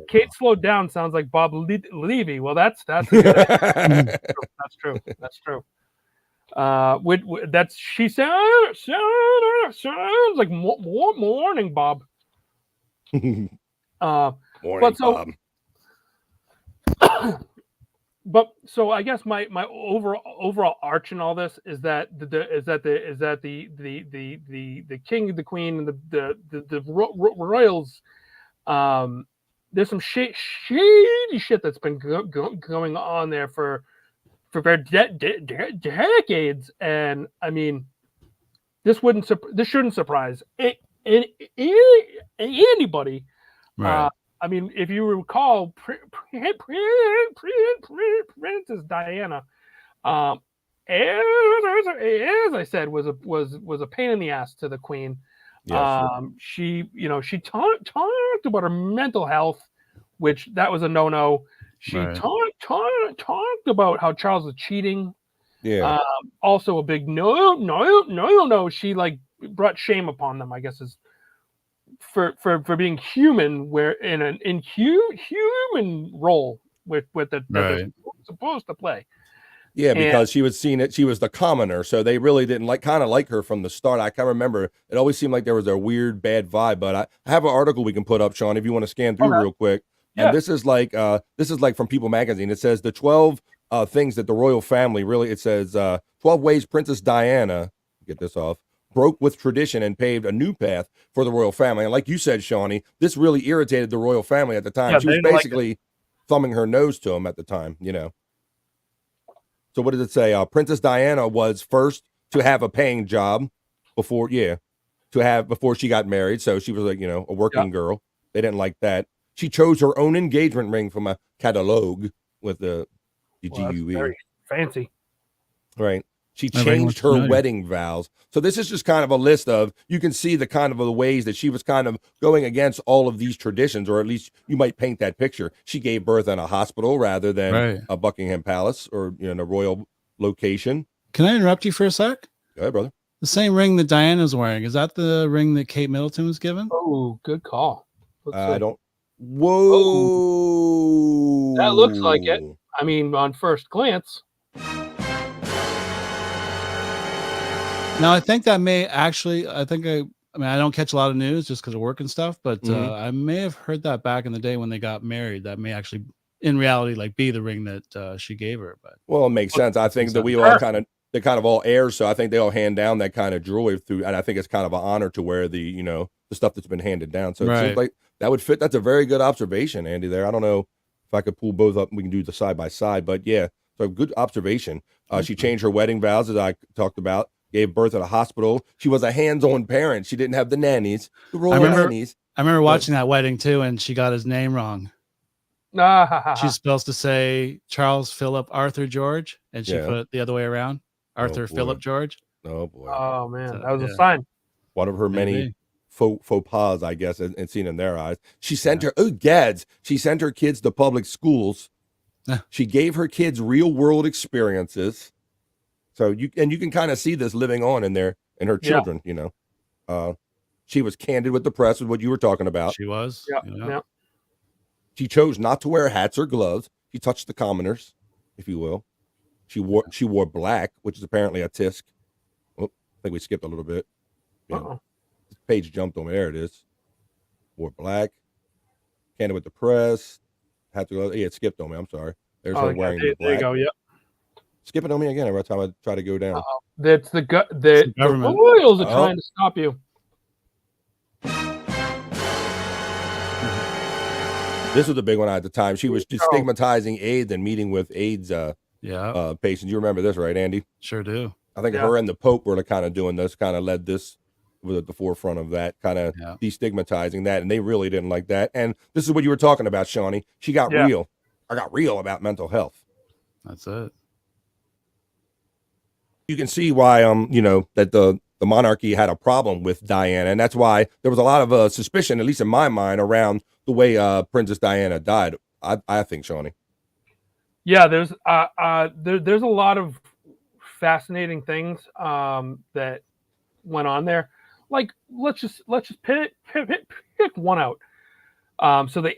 Kate slowed down. Sounds like Bob Levy. Well, that's that's true. That's true. That's she sounds like morning Bob. Morning, Bob. But so I guess my overall arch in all this is that the king, the queen, and the royals. There's some shady shit that's been going on there for decades, and I mean, this shouldn't surprise anybody. Right. I mean, if you recall, Princess Diana, as I said, was a pain in the ass to the Queen. Yes. She talked about her mental health, which that was a no-no. She talked about how Charles was cheating. Yeah. Also a big no. She brought shame upon them, I guess, is for being human, where in an inhuman role that they're supposed to play. Yeah, because she was seen she was the commoner, so they really didn't like her from the start. I can't remember. It always seemed like there was a weird bad vibe, but I have an article we can put up, Sean, if you want to scan through real quick. Yeah. And this is like from People Magazine. It says the 12 things that the royal family it says 12 ways Princess Diana, get this off, broke with tradition and paved a new path for the royal family. And like you said, Shawnee, this really irritated the royal family at the time. Yeah, she was basically thumbing her nose to him at the time, So what does it say? Princess Diana was first to have a paying job before she got married. So she was like, a working girl. They didn't like that. She chose her own engagement ring from a catalogue with the GUE. Very fancy. Right. She changed her wedding vows. So this is just kind of a list of, you can see the kind of the ways that she was kind of going against all of these traditions, or at least you might paint that picture. She gave birth in a hospital rather than a Buckingham Palace or in a royal location. Can I interrupt you for a sec? Go ahead, brother. The same ring that Diana's wearing, is that the ring that Kate Middleton was given? Oh, good call. I don't. Whoa. That looks like it. I mean, on first glance. Now, I think that may actually, I don't catch a lot of news just because of work and stuff, but I may have heard that back in the day when they got married. That may actually, in reality, like be the ring that she gave her. But well, it makes sense. I think that we all they kind of all heirs, so I think they all hand down that kind of jewelry through, and I think it's kind of an honor to wear the, the stuff that's been handed down. So it seems like that would fit. That's a very good observation, Andy, there. I don't know if I could pull both up and we can do the side by side, but yeah, so good observation. She changed her wedding vows, as I talked about. Gave birth at a hospital. She was a hands-on parent. She didn't have the nannies. The royal nannies. I remember watching that wedding too, and she got his name wrong. She's supposed to say Charles Philip Arthur George, and she put it the other way around. Arthur Philip George. Oh boy. Oh man, that was a sign. One of her many faux pas, I guess, and seen in their eyes. She sent she sent her kids to public schools. She gave her kids real world experiences. So you can kind of see this living on in her children, She was candid with the press, with what you were talking about. She was. Yeah. She chose not to wear hats or gloves. She touched the commoners, if you will. She wore black, which is apparently a tisk. Oh, I think we skipped a little bit. This page jumped on me. There it is. Wore black. Candid with the press. Hats or gloves. Yeah, it skipped on me. I'm sorry. There's her wearing the black. There you go. Yep. Skipping on me again every time I try to go down. That's the Royals are trying to stop you. This was a big one at the time. She was just stigmatizing AIDS and meeting with AIDS patients. You remember this, right, Andy? Sure do. I think her and the Pope were kind of doing this, kind of led this, was at the forefront of that, kind of destigmatizing that, and they really didn't like that. And this is what you were talking about, Shawnee. She got real. I got real about mental health. That's it. You can see why, that the monarchy had a problem with Diana, and that's why there was a lot of suspicion, at least in my mind, around the way Princess Diana died. I think, Shawnee. Yeah, there's a lot of fascinating things that went on there. Like let's just pick one out. So the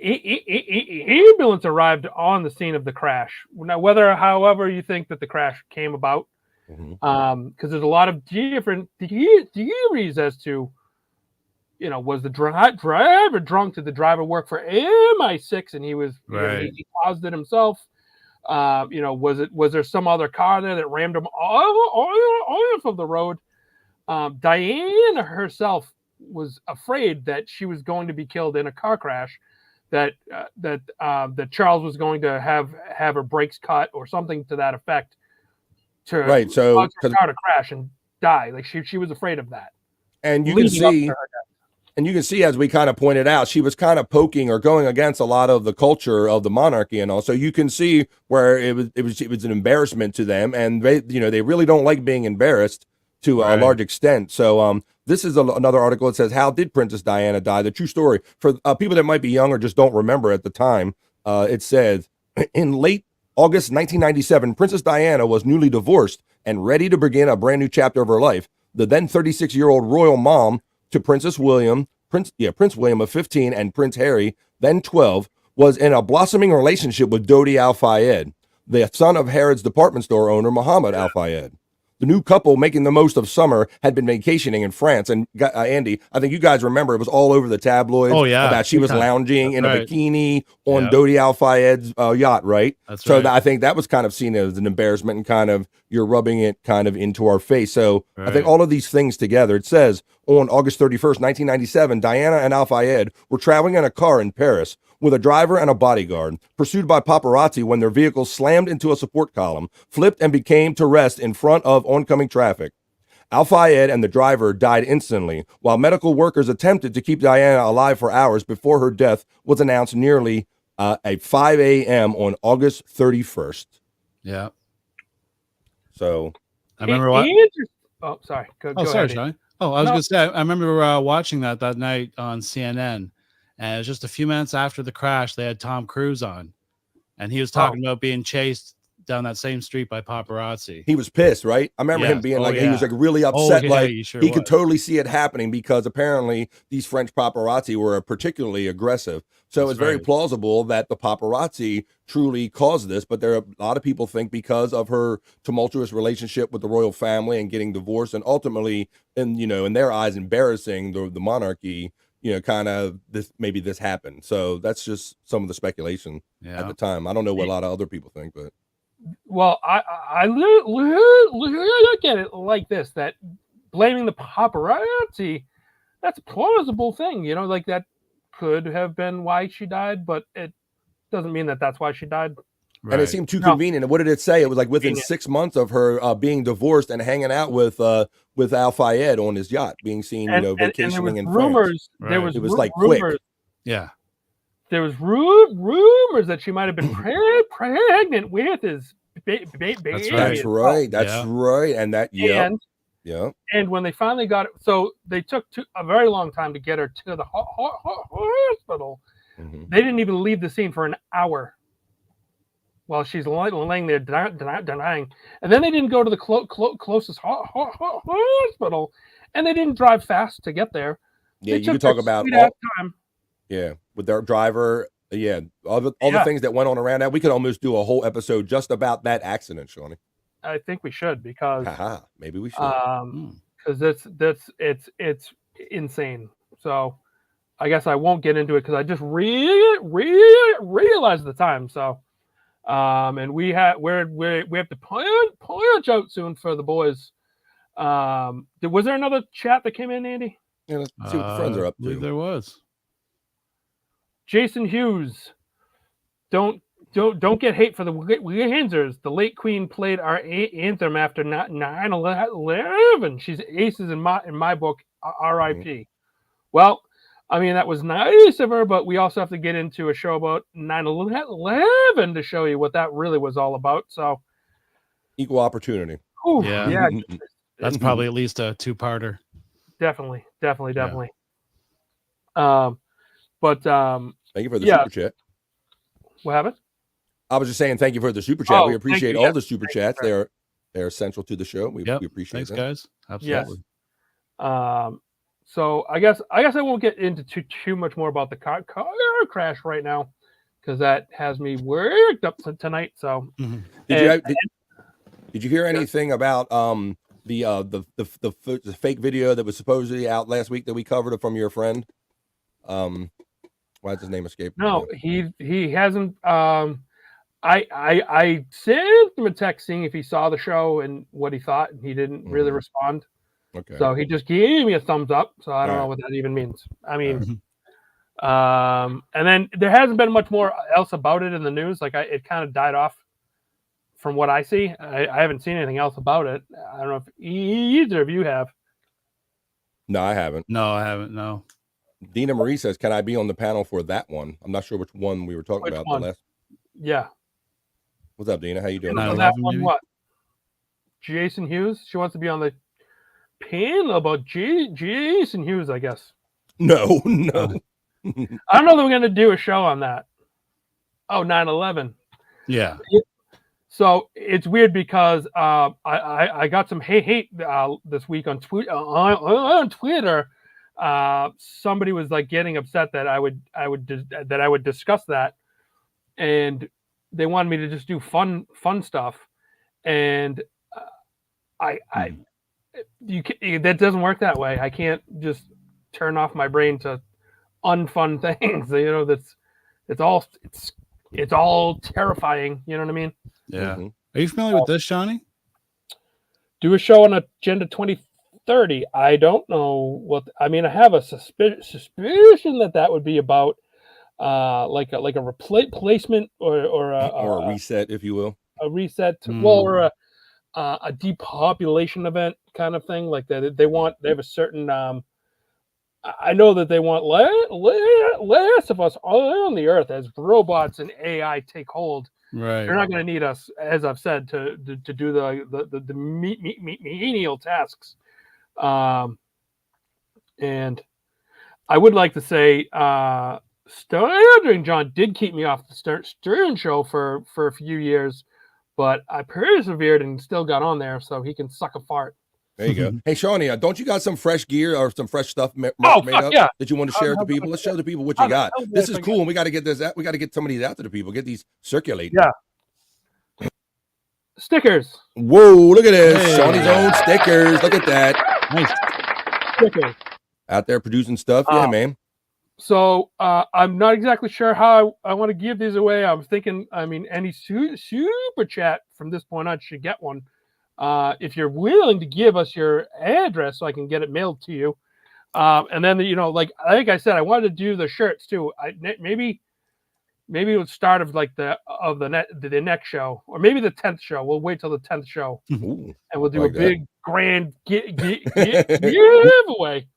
ambulance arrived on the scene of the crash. Now, however you think that the crash came about. Because there's a lot of different theories as to, was the driver drunk? Did the driver work for MI6 and he was he caused it himself? Was there some other car there that rammed him off of the road? Diana herself was afraid that she was going to be killed in a car crash, that Charles was going to have her brakes cut or something to that effect. So cause her car to crash and die. Like she was afraid of that. And you can see, as we kind of pointed out, she was kind of poking or going against a lot of the culture of the monarchy and all. So you can see where it was an embarrassment to them, and they really don't like being embarrassed to a large extent. So this is another article that says, "How did Princess Diana die?" The true story for people that might be young or just don't remember at the time. It says in late August 1997, Princess Diana was newly divorced and ready to begin a brand new chapter of her life. The then 36-year-old royal mom to Prince William of 15 and Prince Harry, then 12, was in a blossoming relationship with Dodi Al-Fayed, the son of Harrods department store owner Muhammad Al-Fayed. The new couple, making the most of summer, had been vacationing in France. And Andy, I think you guys remember it was all over the tabloids. Oh, yeah. About she was lounging in a bikini on Dodi Al-Fayed's yacht, right? That's right. I think that was kind of seen as an embarrassment and kind of you're rubbing it kind of into our face. So I think all of these things together, it says on August 31st, 1997, Diana and Al-Fayed were traveling in a car in Paris with a driver and a bodyguard, pursued by paparazzi when their vehicle slammed into a support column, flipped, and became to rest in front of oncoming traffic. Al-Fayed and the driver died instantly, while medical workers attempted to keep Diana alive for hours before her death was announced nearly at 5 a.m. on August 31st. Yeah. So I remember what. Oh, sorry. Go Sorry, ahead. Johnny. Oh, I was going to say, I remember watching that night on CNN, and it was just a few minutes after the crash, they had Tom Cruise on, and he was talking about being chased down that same street by paparazzi. He was pissed, right? I remember him being he was like really upset. He could totally see it happening because apparently these French paparazzi were particularly aggressive. So it's very plausible that the paparazzi truly caused this, but there are a lot of people think because of her tumultuous relationship with the royal family and getting divorced and ultimately, in their eyes, embarrassing the monarchy, kind of this happened. So that's just some of the speculation at the time. I don't know what a lot of other people think, but. Well, I look at it like this, that blaming the paparazzi, that's a plausible thing, like that could have been why she died, but it doesn't mean that that's why she died. Right. And it seemed too convenient. And what did it say? It was like within 6 months of her being divorced and hanging out with Al-Fayed on his yacht, being seen, vacationing in France. Right. There was it was like rumors. Quick. Yeah. There was rumors that she might have been pregnant with his baby. That's right. That's right. And that, And when they finally got it, so they took a very long time to get her to the hospital. Mm-hmm. They didn't even leave the scene for an hour while she's laying there denying. And then they didn't go to the closest hospital, and they didn't drive fast to get there. Yeah, you could talk about time. Yeah, with their driver. Yeah, all the things that went on around that. We could almost do a whole episode just about that accident, Shawnee. I think we should because maybe we should. Because it's insane. So I guess I won't get into it because I just realized the time. So and we have to punch out soon for the boys. Was there another chat that came in, Andy? Yeah, let's see what the friends are up to. There was. Jason Hughes, don't get hate for the Windsors. The late Queen played our anthem after 9/11. She's aces in my book. R.I.P. Mm-hmm. Well, I mean that was nice of her, but we also have to get into a show about 9/11 to show you what that really was all about. So, equal opportunity. Yeah, that's probably at least a two-parter. Definitely. But thank you for the super chat. What happened? I was just saying thank you for the super chat. We appreciate all the super chats. They're essential to the show. We appreciate Thanks, guys. Absolutely. Yes. So I guess I won't get into too much more about the car crash right now because that has me worked up tonight. So did you hear anything about the fake video that was supposedly out last week that we covered from your friend? Why does his name escape? No, he hasn't. I sent him a text seeing if he saw the show and what he thought, and he didn't really respond. Okay. So he just gave me a thumbs up. So I don't know what that even means. I mean, and then there hasn't been much more else about it in the news. Like it kind of died off from what I see. I haven't seen anything else about it. I don't know if either of you have. No, I haven't. No. Dina Marie says, "Can I be on the panel for that one?" I'm not sure which one we were talking about. One? The last. Yeah. What's up, Dina? How you doing? That one, what? Jason Hughes. She wants to be on the panel about Jason Hughes, I guess. No. I don't know that we're going to do a show on that. Oh, 9/11. Yeah. So it's weird because I got some hate this week on Twitter. Somebody was like getting upset that I would discuss that, and they wanted me to just do fun stuff, and that doesn't work that way. I can't just turn off my brain to unfun things. It's all terrifying. You know what I mean? Yeah. Mm-hmm. Are you familiar with this, Shawnee? Do a show on Agenda 2030. I don't know what. I mean, I have a suspicion that would be about like a replacement or or a reset, if you will. A reset, well, or a depopulation event kind of thing like that. They have a certain. I know that they want less of us on the earth as robots and AI take hold. Right. They're not going to need us, as I've said, to do the menial tasks. And I would like to say, Stuttering John did keep me off the Stern show for a few years, but I persevered and still got on there, so he can suck a fart. There you go. Hey, Shawnee, don't you got some fresh gear or some fresh stuff made fuck up yeah. that you want to share with the people? Let's show the people what you got. This is cool, and we got to get this out. We got to get some of these out to the people. Get these circulating. Yeah. Stickers. Whoa! Look at this. Hey. Seany Zone stickers. Look at that. Nice. Stickers. Out there producing stuff. Yeah, man. So I'm not exactly sure how I want to give these away. I was thinking, I mean, any super chat from this point on should get one. If you're willing to give us your address so I can get it mailed to you. And then, like I said, I wanted to do the shirts too. Maybe it would start of like the next show, or maybe the 10th show. We'll wait till the 10th show. Ooh, and we'll do a big grand giveaway.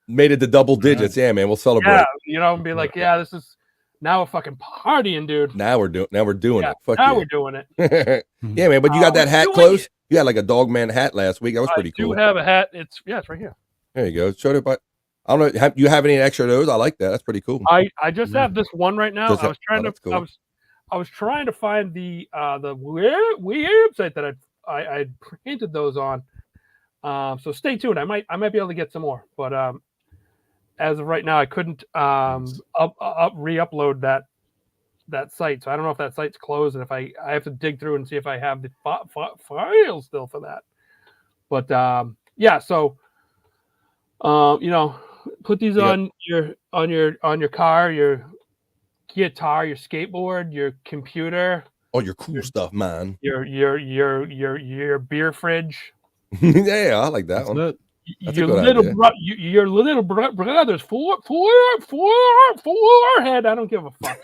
Made it to double digits. Yeah, man. We'll celebrate. Yeah, and be like, yeah, this is now a fucking partying, dude. Now we're doing it. Fuck now yeah. we're doing it. Yeah, man. But you got that hat close. You had like a Dogman hat last week. That was pretty cool. I do have a hat. It's right here. There you go. Show it. But I don't know. You have any extra of those? I like that. That's pretty cool. I just have this one right now. I was trying to find the website that I printed those on. So stay tuned. I might be able to get some more, but as of right now, I couldn't re-upload that site. So I don't know if that site's closed, and if I have to dig through and see if I have the file still for that. But yeah, so put these on your car, your guitar, your skateboard, your computer. Oh, your cool stuff, man. Your beer fridge. Yeah, I like that one. Your little brother's forehead. I don't give a fuck.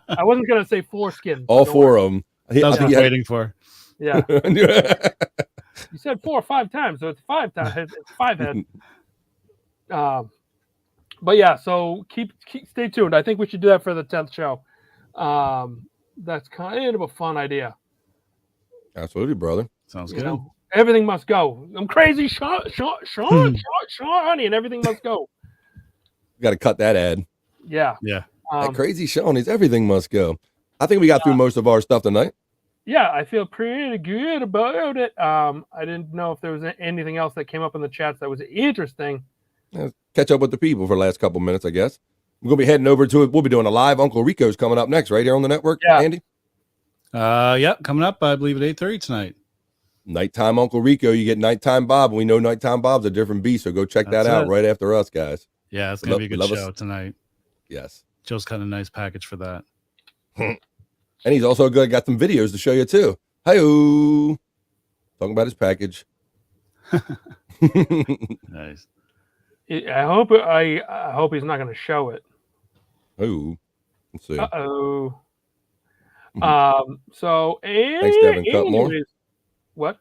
I wasn't gonna say foreskin. All four of them. That's what I was waiting for. Yeah. You said 4 or 5 times, so it's 5 times. It's 5 head. But yeah, so keep stay tuned. I think we should do that for the 10th show. That's kind of a fun idea. Absolutely, brother. Sounds good. Everything must go. I'm crazy, Shawnee, and everything must go. Got to cut that ad. Yeah. Yeah. That crazy Shawnee's everything must go. I think we got through most of our stuff tonight. Yeah, I feel pretty good about it. I didn't know if there was anything else that came up in the chats that was interesting. Catch up with the people for the last couple minutes, I guess. We're going to be heading over to it. We'll be doing a live Uncle Rico's coming up next, right here on the network, Andy? Yep, coming up, I believe, at 8:30 tonight. Nighttime Uncle Rico. You get Nighttime Bob, and we know Nighttime Bob's a different beast, so go check that out right after us, guys. Yeah, it's going to be a good show tonight. Yes. Joe's got a nice package for that. And he's also got some videos to show you, too. Hi-oh. Talking about his package. Nice. I hope he's not going to show it. Oh, let's see. Uh-oh. So thanks, Devin Cutmore. What?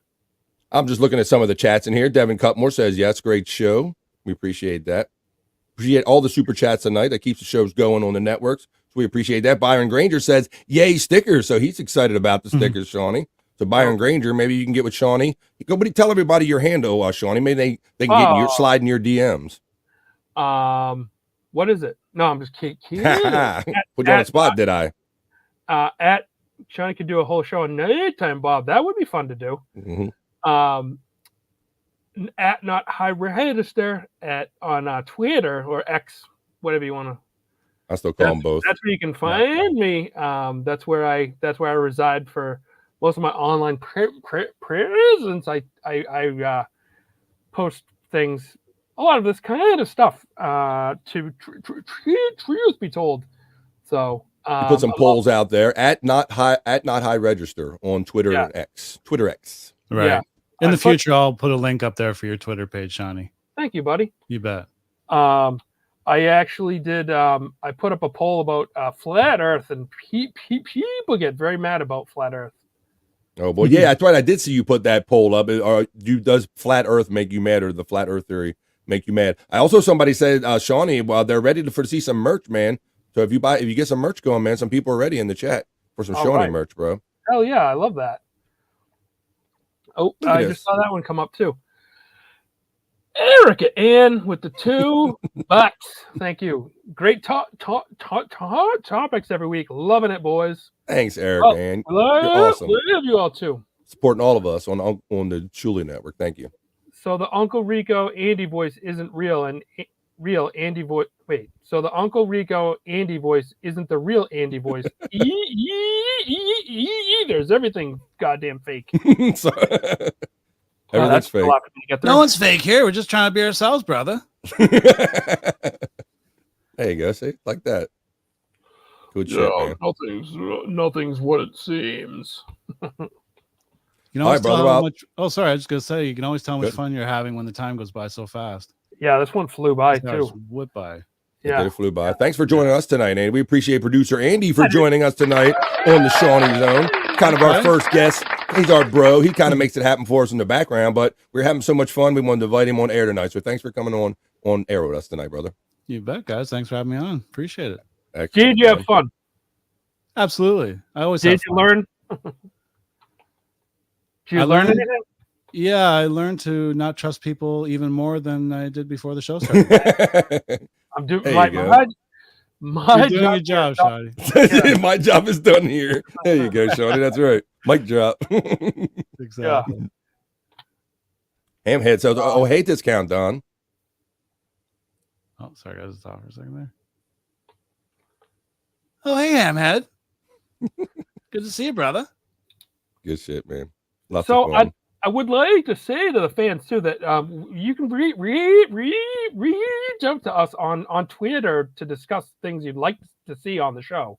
I'm just looking at some of the chats in here. Devin Cutmore says, yes, great show. We appreciate that. Appreciate all the super chats tonight. That keeps the shows going on the networks. So we appreciate that. Byron Granger says, yay, stickers. So he's excited about the stickers, Shawnee. So Byron Granger, maybe you can get with Shawnee. Tell everybody your handle, Shawnee. Maybe they can slide in your DMs. What is it? No, I'm just kidding. Put you on the spot, did I? At Shawnee could do a whole show on Nighttime Bob. That would be fun to do. Mm-hmm. At Not High Register on Twitter or X, whatever you want to. I still call them both. That's where you can find me. That's where I reside for most of my online presence. I post things, a lot of this kind of stuff. To truth be told, so. You put some polls out there at not high register on Twitter and X. Twitter X. Right. Yeah. In the future, I'll put a link up there for your Twitter page, Shawnee. Thank you, buddy. You bet. I actually did. I put up a poll about flat Earth, and people get very mad about flat Earth. Oh boy, yeah, that's right. I did see you put that poll up. Does flat Earth make you mad, or the flat Earth theory make you mad? I also somebody said, Shawnee, well, they're ready to see some merch, man. So if you get some merch going, man, some people are ready in the chat for some Shawnee merch, bro. Hell yeah, I love that. Oh, I just saw that one come up too. Erica Ann with the 2 bucks. Thank you. Great topics every week. Loving it, boys. Thanks, Erica Ann. You're awesome. Love you all too. Supporting all of us on the Chuli Network. Thank you. So the Uncle Rico Andy voice isn't real, and real Andy voice. Wait. So the Uncle Rico Andy voice isn't the real Andy voice. There's everything goddamn fake. Everything's fake. No one's fake here. We're just trying to be ourselves, brother. There you go. See, like that. Good shit, man. Nothing's what it seems. You can always tell how much. Oh, sorry. I was just gonna say you can always tell how much fun you're having when the time goes by so fast. Yeah, this one flew by too. Whipped by. Yeah, it flew by. Thanks for joining us tonight, Andy. We appreciate producer Andy for joining us tonight on the Seany Zone. Kind of our first guest. He's our bro. He kind of makes it happen for us in the background, but we're having so much fun. We wanted to invite him on air tonight. So thanks for coming on air with us tonight, brother. You bet, guys. Thanks for having me on. Appreciate it. Excellent, did you have fun? Absolutely. I always did. You learn? Did you learn anything? Yeah, I learned to not trust people even more than I did before the show started. I'm doing You're doing your job, Shawty. Yeah. My job is done here. There you go, Shawty. That's right. Mic drop. Exactly. Yeah. Hamhead says, "Oh, hate discount, Don." Oh, sorry, guys. Stop for a second there. Oh, hey, Hamhead. Good to see you, brother. Good shit, man. Lots so of fun. I would like to say to the fans too that you can reach out to us on Twitter to discuss things you'd like to see on the show.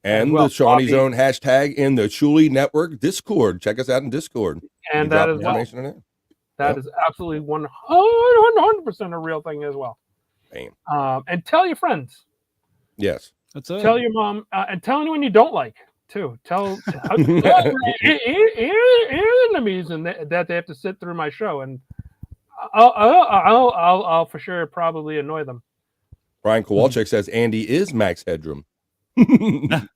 And the Seany Zone hashtag in the Chuli Network Discord. Check us out in Discord. And that is that is absolutely 100% a real thing as well. Bam. And tell your friends. Yes. That's it. Tell your mom and tell anyone you don't like. Too. Tell enemies and that they have to sit through my show, and I'll for sure probably annoy them. Brian Kowalczyk says Andy is Max Headroom. The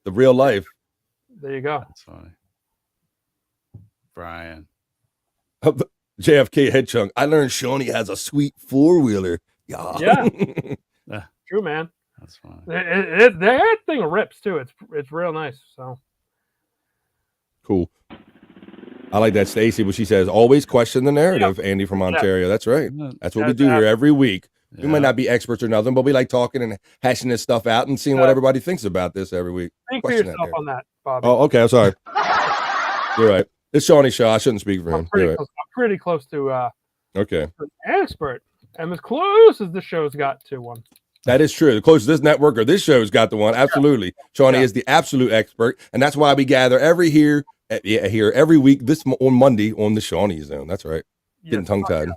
real life. There you go. That's funny. Brian. JFK Headchunk. I learned Shawnee has a sweet 4-wheeler. Yeah. True, man. That's fine. That thing rips too. It's real nice. So cool. I like that Stacy, but she says always question the narrative. Andy from Ontario. That's right. That's what we do here every week. Yeah. We might not be experts or nothing, but we like talking and hashing this stuff out and seeing what everybody thinks about this every week. Think for yourself on that, Bobby. Oh, okay. I'm sorry. You're right. It's Shawnee's show. I shouldn't speak for him. I'm pretty close to okay. An expert. I'm as close as the show's got to one. That is true. The closest this network or this show's got the one. Absolutely. Shawnee is the absolute expert. And that's why we gather here every week on Monday on the Seany Zone. That's right. Getting tongue-tied.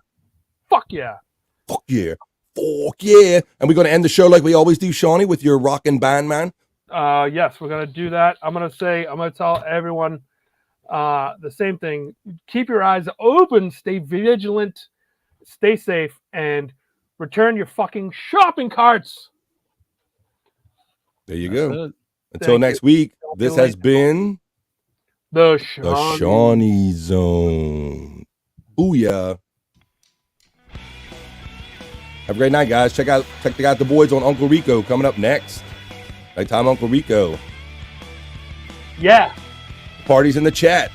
Fuck yeah. Fuck yeah. Fuck yeah. And we're going to end the show like we always do, Shawnee, with your rockin' band, man. Yes, we're going to do that. I'm going to tell everyone the same thing. Keep your eyes open, stay vigilant, stay safe, and return your fucking shopping carts. There you go. Until next week, this has been the Seany Zone. Booyah. Have a great night, guys. Check out the boys on Uncle Rico coming up next. Nighttime Uncle Rico. Yeah. Parties in the chat.